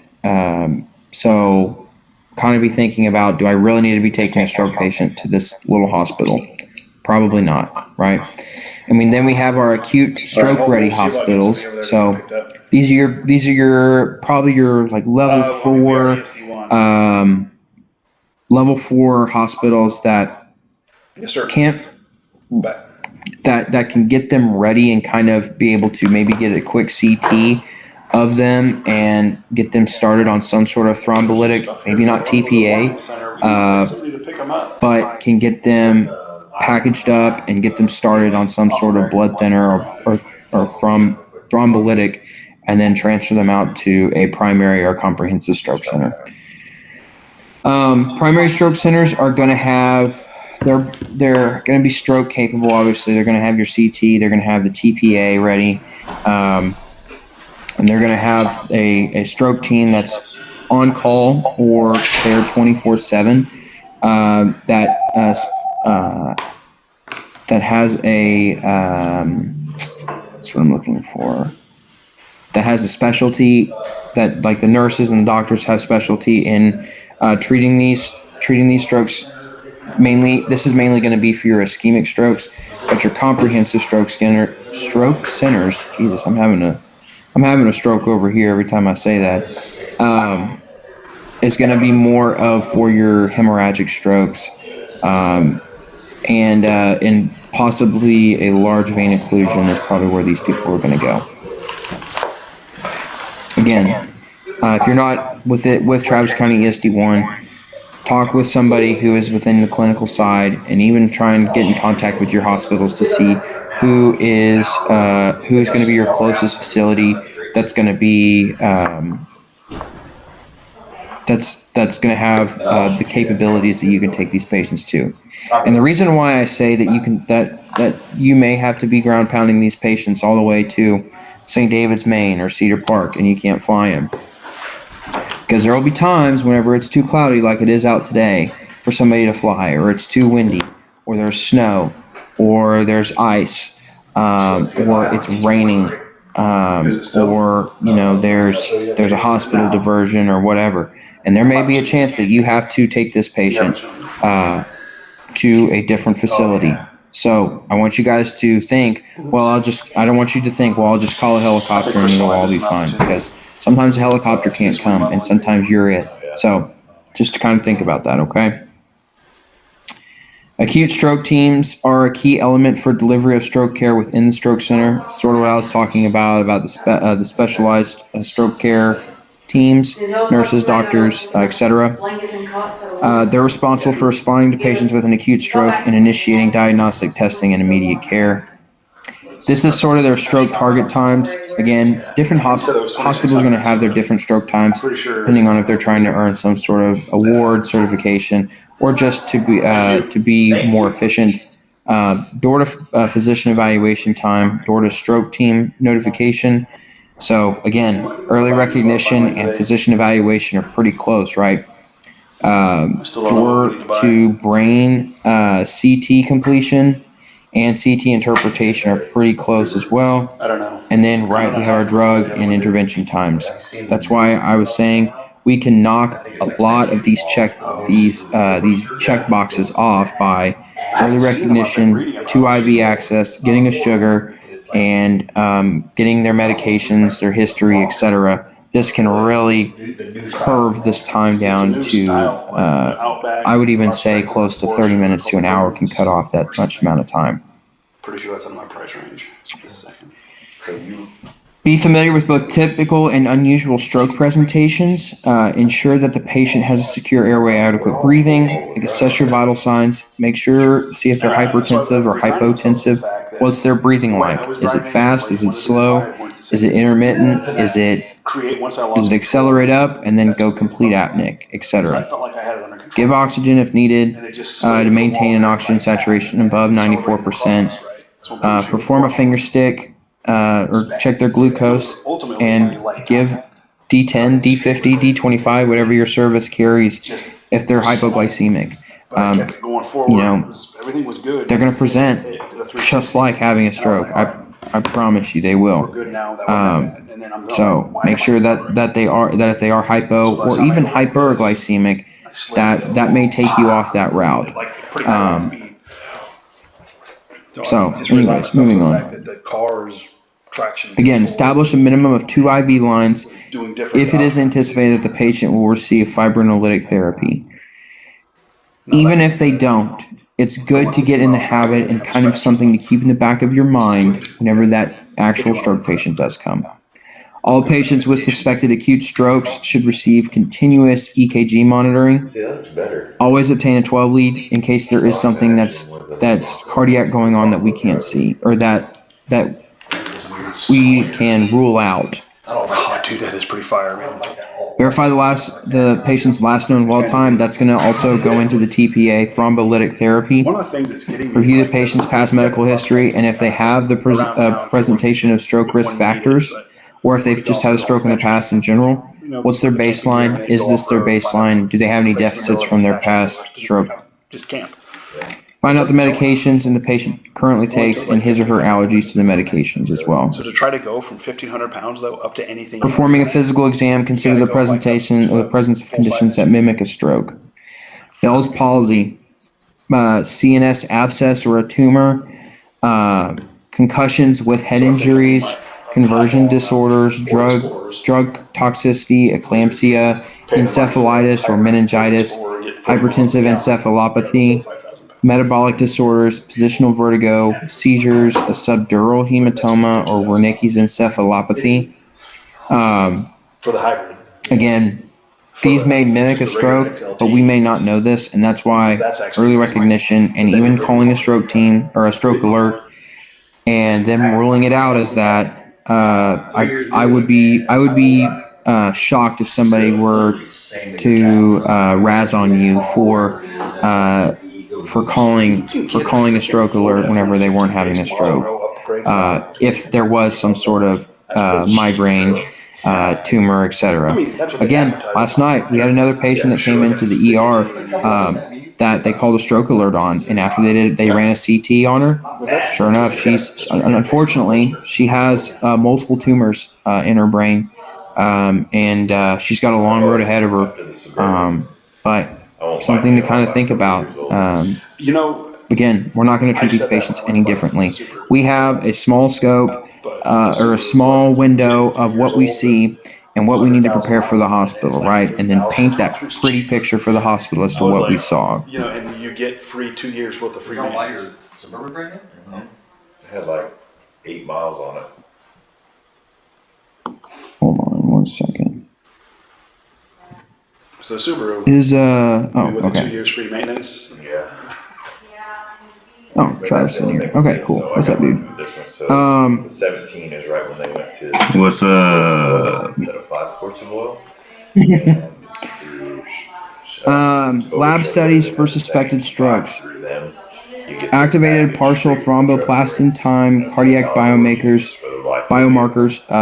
So kind of be thinking about, do I really need to be taking a stroke patient to this little hospital? Probably not, right? I mean, then we have our acute stroke ready hospitals. So these are your probably your like level 4 hospitals that Yes, sir. can't that can get them ready and kind of be able to maybe get a quick CT of them and get them started on some sort of thrombolytic, maybe not TPA, but can get them packaged up and get them started on some sort of blood thinner or thrombolytic, and then transfer them out to a primary or comprehensive stroke center. Primary stroke centers are going to have, they're going to be stroke capable. Obviously, they're going to have your CT, they're going to have the TPA ready, and they're going to have a stroke team that's on call or there 24/7. That has a that's what I'm looking for. That has a specialty that, like, the nurses and the doctors have specialty in treating these strokes. This is mainly going to be for your ischemic strokes, but your comprehensive stroke centers. Jesus, I'm having a stroke over here every time I say that. Is going to be more of for your hemorrhagic strokes, and possibly a large vein occlusion is probably where these people are going to go. Again, if you're not with Travis County ESD1, talk with somebody who is within the clinical side, and even try and get in contact with your hospitals to see who is going to be your closest facility that's going to be that's going to have the capabilities that you can take these patients to. And the reason why I say that you may have to be ground pounding these patients all the way to St. David's, Maine, or Cedar Park, and you can't fly them, because there will be times whenever it's too cloudy, like it is out today, for somebody to fly, or it's too windy, or there's snow, or there's ice, or it's raining, or there's a hospital diversion or whatever, and there may be a chance that you have to take this patient to a different facility. So I want you guys to think, I don't want you to think, I'll just call a helicopter and it'll all be fine, because sometimes a helicopter can't come, and sometimes you're it. So just to kind of think about that, okay? Acute stroke teams are a key element for delivery of stroke care within the stroke center. It's sort of what I was talking about the specialized stroke care teams, nurses, doctors, etc. They're responsible for responding to patients with an acute stroke and initiating diagnostic testing and immediate care. This is sort of their stroke target times. Again, different hospitals are going to have their different stroke times, depending on if they're trying to earn some sort of award, certification, or just to be more efficient. Door to physician evaluation time, door to stroke team notification. So again, early recognition and physician evaluation are pretty close, right? Door to brain CT completion and CT interpretation are pretty close as well. I don't know. And then we have our drug and intervention times. That's why I was saying we can knock a lot of these check boxes off by early recognition, 2 IV access, getting a sugar, and getting their medications, their history, etc. This can really curve this time down to, I would even say, close to 30 minutes to an hour can cut off that much amount of time. Pretty sure that's on my price range. Just a second. Be familiar with both typical and unusual stroke presentations. Ensure that the patient has a secure airway, adequate breathing. Assess your vital signs. Make sure, see if they're hypertensive or hypotensive. What's their breathing like? Is it fast? Is it slow? Is it intermittent? Does it accelerate up and then go complete apneic, etc.? Give oxygen if needed to maintain an oxygen saturation above 94%. Perform a finger stick or check their glucose and give D10, D50, D25, whatever your service carries if they're hypoglycemic. They're going to present just like having a stroke. I promise you they will. So make sure that if they are hypo or even hyperglycemic, that may take you off that route. So, anyways, moving on. Again, establish a minimum of 2 IV lines if it is anticipated that the patient will receive fibrinolytic therapy. Even if they don't, it's good to get in the habit and kind of something to keep in the back of your mind whenever that actual stroke patient does come. All patients with suspected acute strokes should receive continuous EKG monitoring. Always obtain a 12 lead in case there is something that's cardiac going on that we can't see or that we can rule out. Oh, dude, that is pretty fire, man. Verify the patient's last known well time. That's going to also go into the TPA, thrombolytic therapy. One of the things that's getting me Review the patient's past medical history, and if they have the presentation of stroke risk factors, or if they've just had a stroke in the past in general, what's their baseline? Is this their baseline? Do they have any deficits from their past stroke? Just camp. Find out the medications and the patient currently takes and his or her allergies to the medications as well. So to try to go from 1,500 pounds though up to anything. Performing a physical exam, consider the presentation or the presence of conditions that mimic a stroke. Bell's palsy, CNS abscess or a tumor, concussions with head injuries, conversion disorders, drug toxicity, eclampsia, encephalitis or meningitis, hypertensive encephalopathy, metabolic disorders, positional vertigo, seizures, a subdural hematoma, or Wernicke's encephalopathy. For the hybrid. Again, these may mimic a stroke, but we may not know this, and that's why early recognition and even calling a stroke team or a stroke alert and them ruling it out as that, I would be shocked if somebody were to razz on you for calling a stroke alert whenever they weren't having a stroke. If there was some sort of migraine, tumor, etc. Again, last night we had another patient that came into the ER that they called a stroke alert on, and after they ran a CT on her. Sure enough, unfortunately she has multiple tumors in her brain, and she's got a long road ahead of her. But something to kind of think about. Again, we're not going to treat these patients any differently. We have a small scope or a small window of what we see and what we need to prepare for the hospital, right? And then paint that pretty picture for the hospital as to what we saw. And you get free 2 years worth of free maintenance. It had like 8 miles on it. Hold on 1 second. So Subaru is with okay. 2 years free maintenance. Yeah. Oh, Travis in here. Okay, cool. What's up, dude? The 17 is right when they went to. What's up? Instead of 5 quarts of oil. Lab studies for suspected strokes. Activated partial thromboplastin time cardiac biomarkers.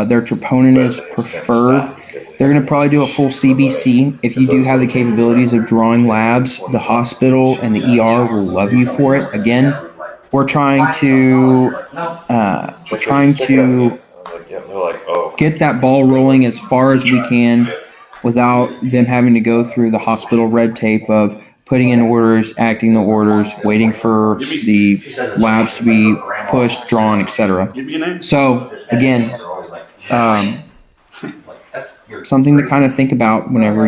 Their troponin is preferred. They're going to probably do a full CBC. If you do have the capabilities of drawing labs, the hospital and the ER will love you for it. Again, we're trying to get that ball rolling as far as we can without them having to go through the hospital red tape of putting in orders, acting the orders, waiting for the labs to be pushed, drawn, etc. So again, something to kind of think about whenever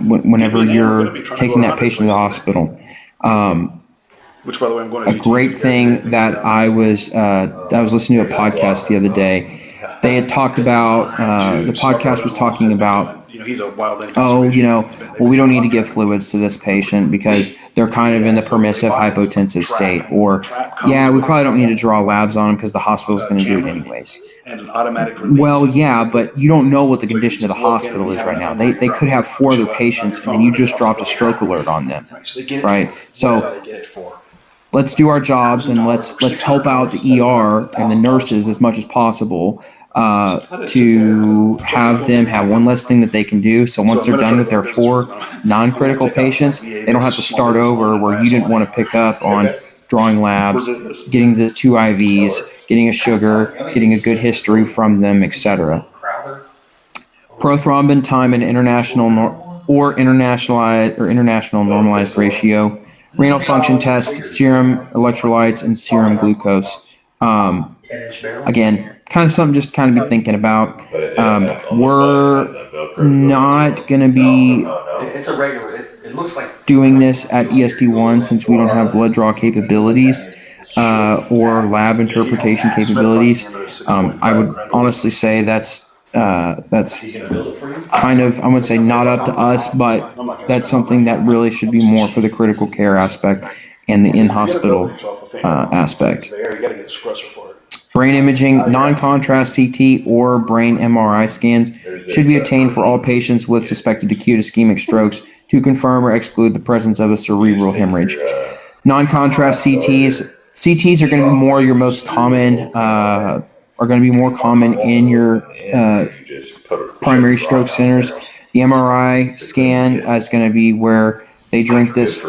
whenever you're taking that patient to the hospital. Which, by the way, I'm going to a great thing that I was listening to a podcast the other day. They had talked about the podcast was talking about, he's a wildland oh, conservationist. well, we don't need to give fluids to this patient because they're kind of in the permissive hypotensive state, or yeah, we probably don't need to draw labs on them because the hospital's going to do it anyways. And an automatic release. Well, yeah, but you don't know what the condition of the hospital is right now. They could have 4 other patients, and then you just dropped a stroke alert on them, right? So let's do our jobs and let's help out the ER and the nurses as much as possible to have them have one less thing that they can do. So once they're done with their 4 non-critical patients, they don't have to start over where you didn't want to pick up on drawing labs, getting the 2 IVs, getting a sugar, getting a good history from them, etc. Prothrombin time and international normalized ratio, renal function test, serum electrolytes, and serum glucose. Again, kind of something just kind of be thinking about. We're not going to be It's a regular, it looks like. doing this at ESD1 since we don't have blood draw capabilities or lab interpretation capabilities. I would honestly say that's kind of, I wouldn't say not up to us, but that's something that really should be more for the critical care aspect and the in-hospital aspect. Brain imaging, non-contrast CT or brain MRI scans should be obtained for all patients with suspected acute ischemic strokes to confirm or exclude the presence of a cerebral hemorrhage. Non-contrast CTs are going to be more your most common, are going to be more common in your primary stroke centers. The MRI scan is going to be where they drink this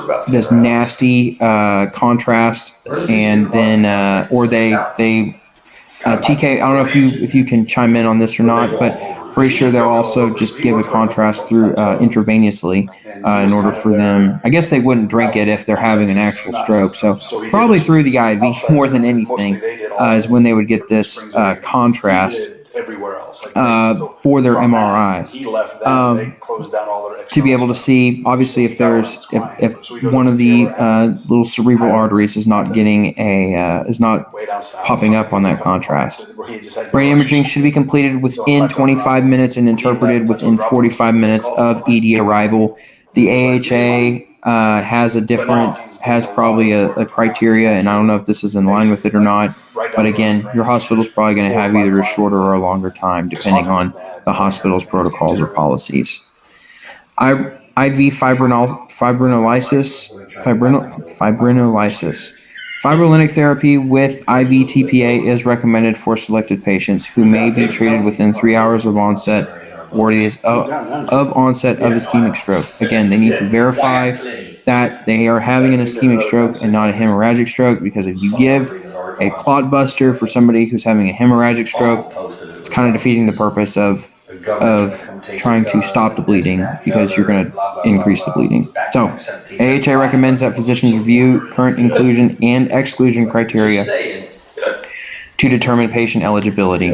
nasty contrast, and then or they TK. I don't know if you can chime in on this or not, but pretty sure they'll also just give a contrast through intravenously in order for them. I guess they wouldn't drink it if they're having an actual stroke, so probably through the IV more than anything is when they would get this contrast for their MRI. To be able to see, obviously, if one of the little cerebral arteries is not getting is not popping up on that contrast. Brain imaging should be completed within 25 minutes and interpreted within 45 minutes of ED arrival. The AHA has probably a criteria, and I don't know if this is in line with it or not. But again, your hospital's probably going to have either a shorter or a longer time, depending on the hospital's protocols or policies. IV fibrinolysis. Fibrinolytic therapy with IV TPA is recommended for selected patients who may be treated within 3 hours of onset or of onset of ischemic stroke. Again, they need to verify that they are having an ischemic stroke and not a hemorrhagic stroke, because if you give a clot buster for somebody who's having a hemorrhagic stroke, it's kind of defeating the purpose of trying to stop the bleeding, because you're going to increase the bleeding. So, AHA recommends that physicians review current inclusion and exclusion criteria to determine patient eligibility.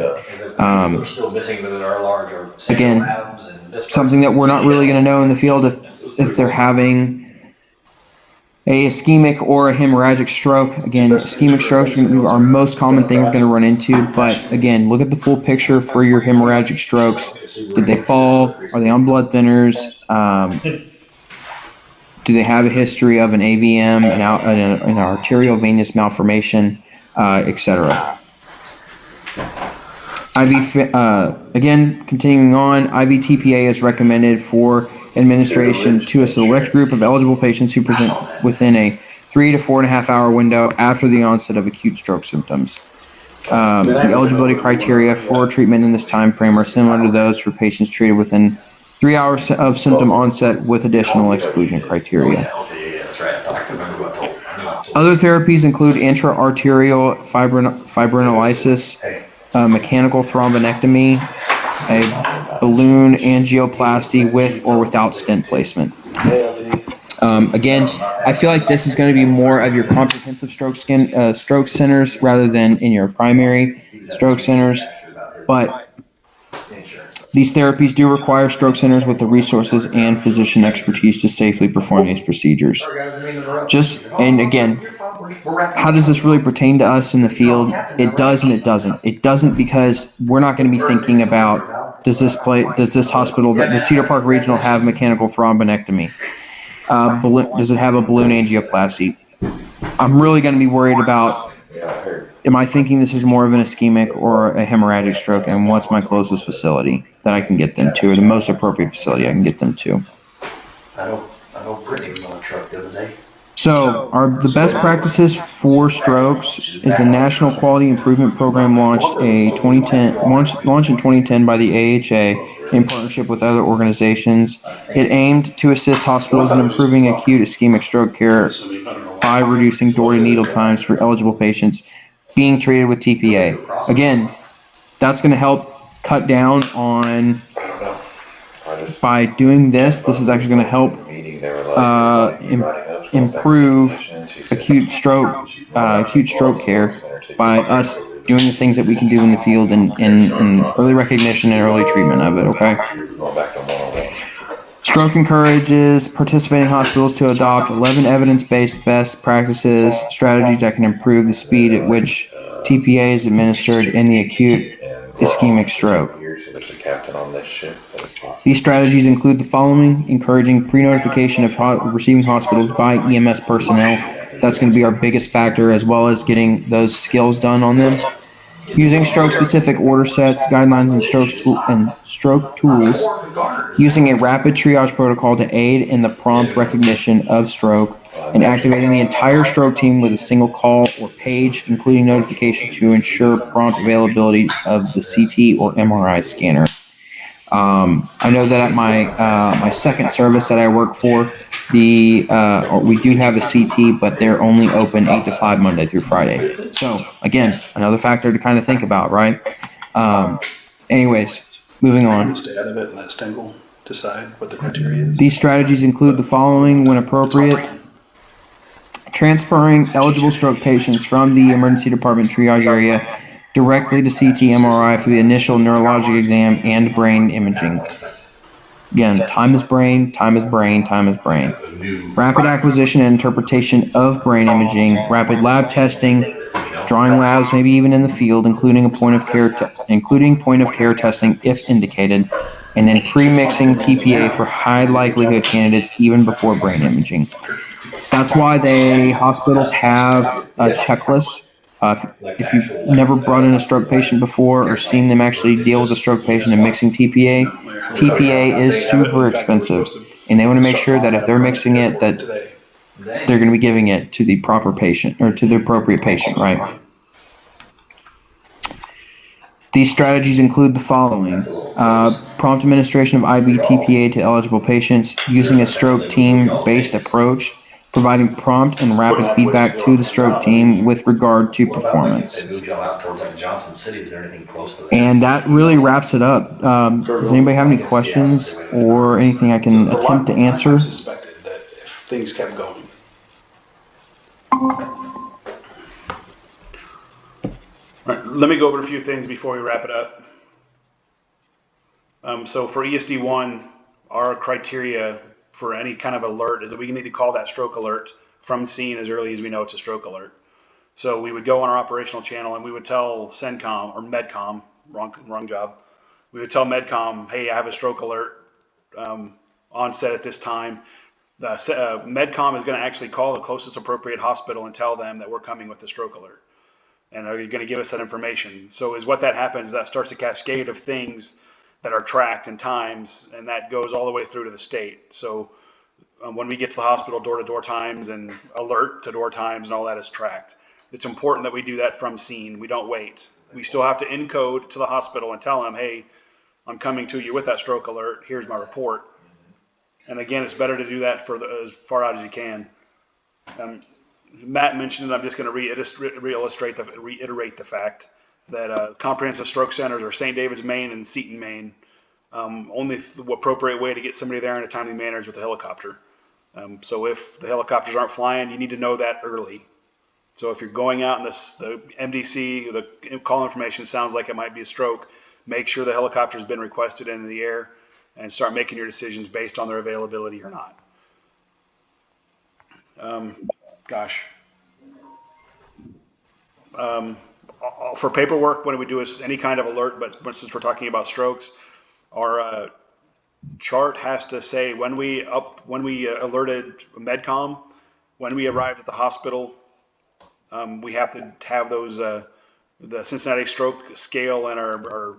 Again, something that we're not really going to know in the field if they're having a ischemic or a hemorrhagic stroke. Again, ischemic strokes are our most common thing we're going to run into. But again, look at the full picture for your hemorrhagic strokes. Did they fall? Are they on blood thinners? Do they have a history of an AVM, an arterial venous malformation, etc.? Again, continuing on, IV TPA is recommended for administration to a select group of eligible patients who present within a 3 to 4.5 hour window after the onset of acute stroke symptoms. The eligibility criteria for treatment in this time frame are similar to those for patients treated within 3 hours of symptom onset with additional exclusion criteria. Other therapies include intra-arterial fibrinolysis, mechanical thrombectomy, a balloon angioplasty with or without stent placement. Again, I feel like this is going to be more of your comprehensive stroke centers rather than in your primary stroke centers, but these therapies do require stroke centers with the resources and physician expertise to safely perform these procedures. And again, how does this really pertain to us in the field? It does and it doesn't. It doesn't because we're not going to be thinking about does this hospital, the Cedar Park Regional, have mechanical thrombectomy? Does it have a balloon angioplasty? I'm really going to be worried about, am I thinking this is more of an ischemic or a hemorrhagic stroke, and what's my closest facility that I can get them to, or the most appropriate facility I can get them to? I know Brittany was on a truck the other day. So, the best practices for strokes is the National Quality Improvement Program launched in 2010 by the AHA in partnership with other organizations. It aimed to assist hospitals in improving acute ischemic stroke care by reducing door-to-needle times for eligible patients being treated with TPA. Again, that's going to help cut down on, by doing this is actually going to help improve acute stroke care by us doing the things that we can do in the field in early recognition and early treatment of it, okay? Stroke encourages participating hospitals to adopt 11 evidence-based best practices, strategies that can improve the speed at which TPA is administered in the acute ischemic stroke. These strategies include the following: encouraging pre-notification of receiving hospitals by EMS personnel. That's going to be our biggest factor, as well as getting those skills done on them. Using stroke-specific order sets, guidelines, and stroke tools. Using a rapid triage protocol to aid in the prompt recognition of stroke, and activating the entire stroke team with a single call or page, including notification to ensure prompt availability of the CT or MRI scanner. I know that at my second service that I work for, we do have a CT, but they're only open 8 to 5 Monday through Friday. So again, another factor to kind of think about, right? Anyways, moving on. Stay out of it and let Stengel decide what the criteria is. These strategies include the following when appropriate: transferring eligible stroke patients from the emergency department triage area directly to CT MRI for the initial neurologic exam and brain imaging. Again, time is brain, time is brain, time is brain. Rapid acquisition and interpretation of brain imaging, rapid lab testing, drawing labs, maybe even in the field, including point of care testing if indicated, and then pre-mixing TPA for high likelihood candidates even before brain imaging. That's why hospitals have a checklist. If you've never brought in a stroke patient before or seen them actually deal with a stroke patient and mixing TPA, TPA is super expensive, and they want to make sure that if they're mixing it, that they're going to be giving it to the proper patient or to the appropriate patient, right? These strategies include the following: prompt administration of IB-TPA to eligible patients, using a stroke team-based approach, providing prompt and rapid feedback to the stroke team with regard to performance. And that really wraps it up. Does anybody have any questions or anything I can attempt to answer? I suspected that if things kept going. All right, let me go over a few things before we wrap it up. So for ESD1, our criteria for any kind of alert is that we need to call that stroke alert from scene as early as we know it's a stroke alert. So we would go on our operational channel and we would tell CENTCOM or MedCom, wrong job. We would tell MedCom, hey, I have a stroke alert on set at this time. MedCom is going to actually call the closest appropriate hospital and tell them that we're coming with the stroke alert. And are you going to give us that information? So is what that happens, that starts a cascade of things that are tracked and times, and that goes all the way through to the state. So when we get to the hospital, door-to-door times and alert to door times and all that is tracked. It's important that we do that from scene. We don't wait. We still have to encode to the hospital and tell them, hey, I'm coming to you with that stroke alert. Here's my report. And again, it's better to do that for as far out as you can. Matt mentioned it. I'm just going to reiterate the fact that comprehensive stroke centers are St. David's, Maine, and Seton, Maine. Only the appropriate way to get somebody there in a timely manner is with a helicopter. So if the helicopters aren't flying, you need to know that early. So if you're going out and the MDC, the call information sounds like it might be a stroke, make sure the helicopter's been requested into the air and start making your decisions based on their availability or not. Gosh. For paperwork, when we do any kind of alert, but since we're talking about strokes, our chart has to say when we alerted MedCom, when we arrived at the hospital, we have to have those the Cincinnati stroke scale and our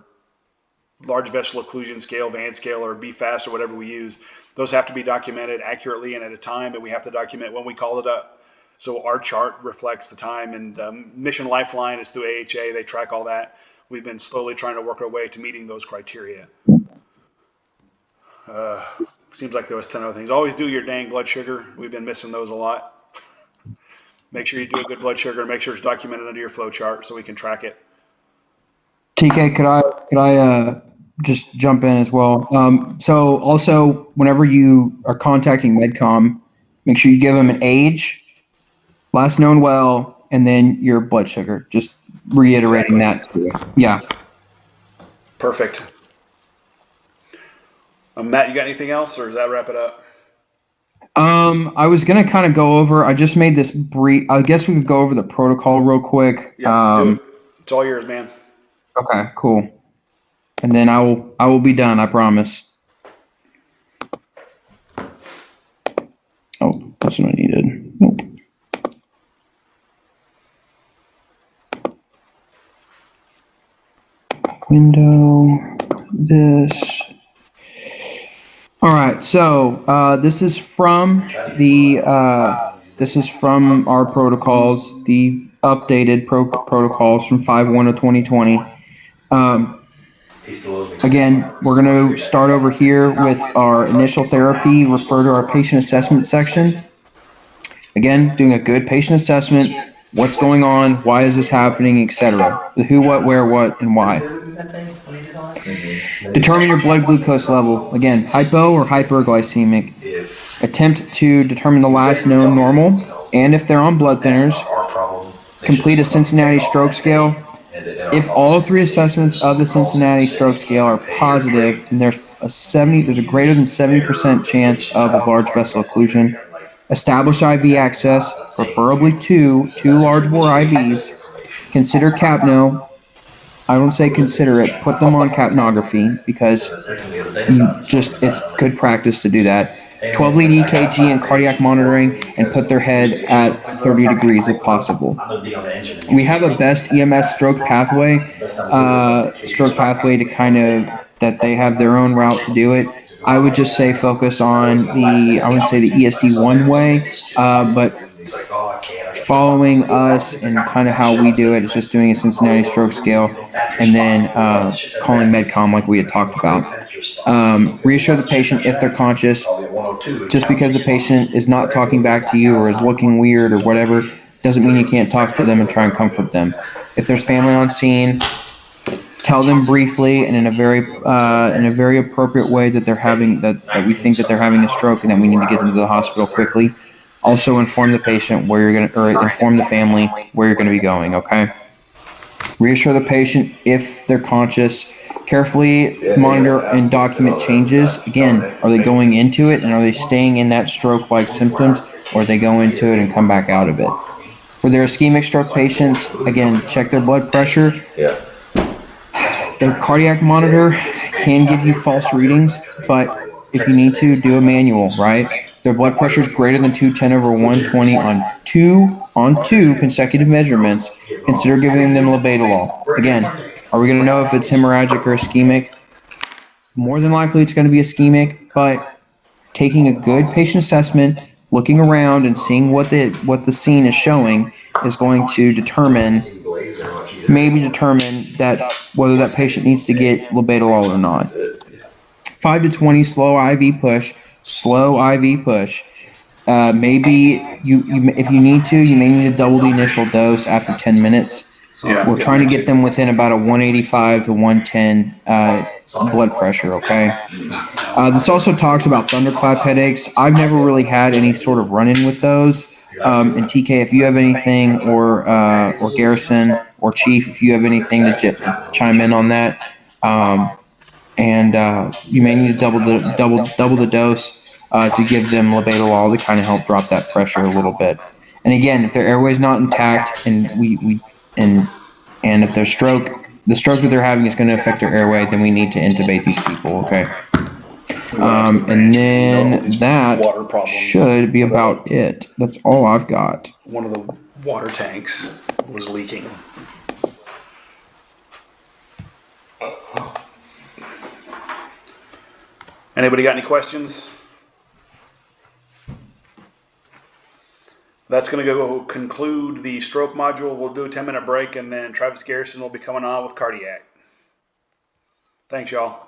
large vessel occlusion scale, VAN scale, or BFAST, or whatever we use. Those have to be documented accurately and at a time, and we have to document when we call it up. So our chart reflects the time, and Mission Lifeline is through AHA. They track all that. We've been slowly trying to work our way to meeting those criteria. Seems like there was 10 other things. Always do your dang blood sugar. We've been missing those a lot. Make sure you do a good blood sugar. Make sure it's documented under your flow chart so we can track it. TK, could I just jump in as well? So also, whenever you are contacting MedCom, make sure you give them an age, last known well, and then your blood sugar. Just reiterating that too. Yeah. Perfect. Matt, you got anything else, or does that wrap it up? I was gonna kind of go over. I just made this brief. I guess we could go over the protocol real quick. Yeah, do it. It's all yours, man. Okay, cool. And then I will be done. I promise. Oh, that's what I needed. Nope. Window. This. All right. So this is from our protocols, the updated protocols from 5/1 of 2020. Again, we're going to start over here with our initial therapy, refer to our patient assessment section. Again, doing a good patient assessment, what's going on, why is this happening, etc. The who, what, where, what, and why. Determine your blood glucose level. Again, hypo or hyperglycemic. Attempt to determine the last known normal, and if they're on blood thinners, complete a Cincinnati stroke scale. If all three assessments of the Cincinnati stroke scale are positive, then there's a greater than 70% chance of a large vessel occlusion. Establish IV access, preferably two large bore IVs. Consider capno. I don't say consider it. Put them on capnography because it's good practice to do that. 12-lead EKG and cardiac monitoring, and put their head at 30 degrees if possible. We have a best EMS stroke pathway to kind of, that they have their own route to do it. I would just say focus on the ESD1 way, but following us and kind of how we do it is just doing a Cincinnati stroke scale and then calling MedCom like we had talked about. Reassure the patient if they're conscious. Just because the patient is not talking back to you or is looking weird or whatever doesn't mean you can't talk to them and try and comfort them. If there's family on scene, tell them briefly and in a very appropriate way that they're having that we think that they're having a stroke and that we need to get them to the hospital quickly. Also inform the patient inform the family where you're going to be going. Okay. Reassure the patient if they're conscious. Carefully monitor and document changes. Again, are they going into it and are they staying in that stroke-like symptoms, or they go into it and come back out of it? For their ischemic stroke patients, again, check their blood pressure. The cardiac monitor can give you false readings, but if you need to, do a manual, right? If their blood pressure is greater than 210/120 on two consecutive measurements, consider giving them labetalol. Again, are we going to know if it's hemorrhagic or ischemic? More than likely it's going to be ischemic, but taking a good patient assessment, looking around and seeing what the scene is showing is going to determine that whether that patient needs to get labetalol or not. 5 to 20 slow IV push. Maybe if you need to, you may need to double the initial dose after 10 minutes. We're trying to get them within about a 185 to 110 blood pressure, okay? This also talks about thunderclap headaches. I've never really had any sort of run-in with those. And TK, if you have anything, or Garrison or Chief, if you have anything to chime in on that, you may need to double the dose to give them labetalol to kind of help drop that pressure a little bit. And again, if their airway's not intact and we and if their stroke, the stroke that they're having is going to affect their airway, then we need to intubate these people. Okay. And then that water problems. should be about it. That's all I've got. One of the water tanks was leaking. Anybody got any questions? That's going to go conclude the stroke module. We'll do a 10-minute break, and then Travis Garrison will be coming on with cardiac. Thanks, y'all.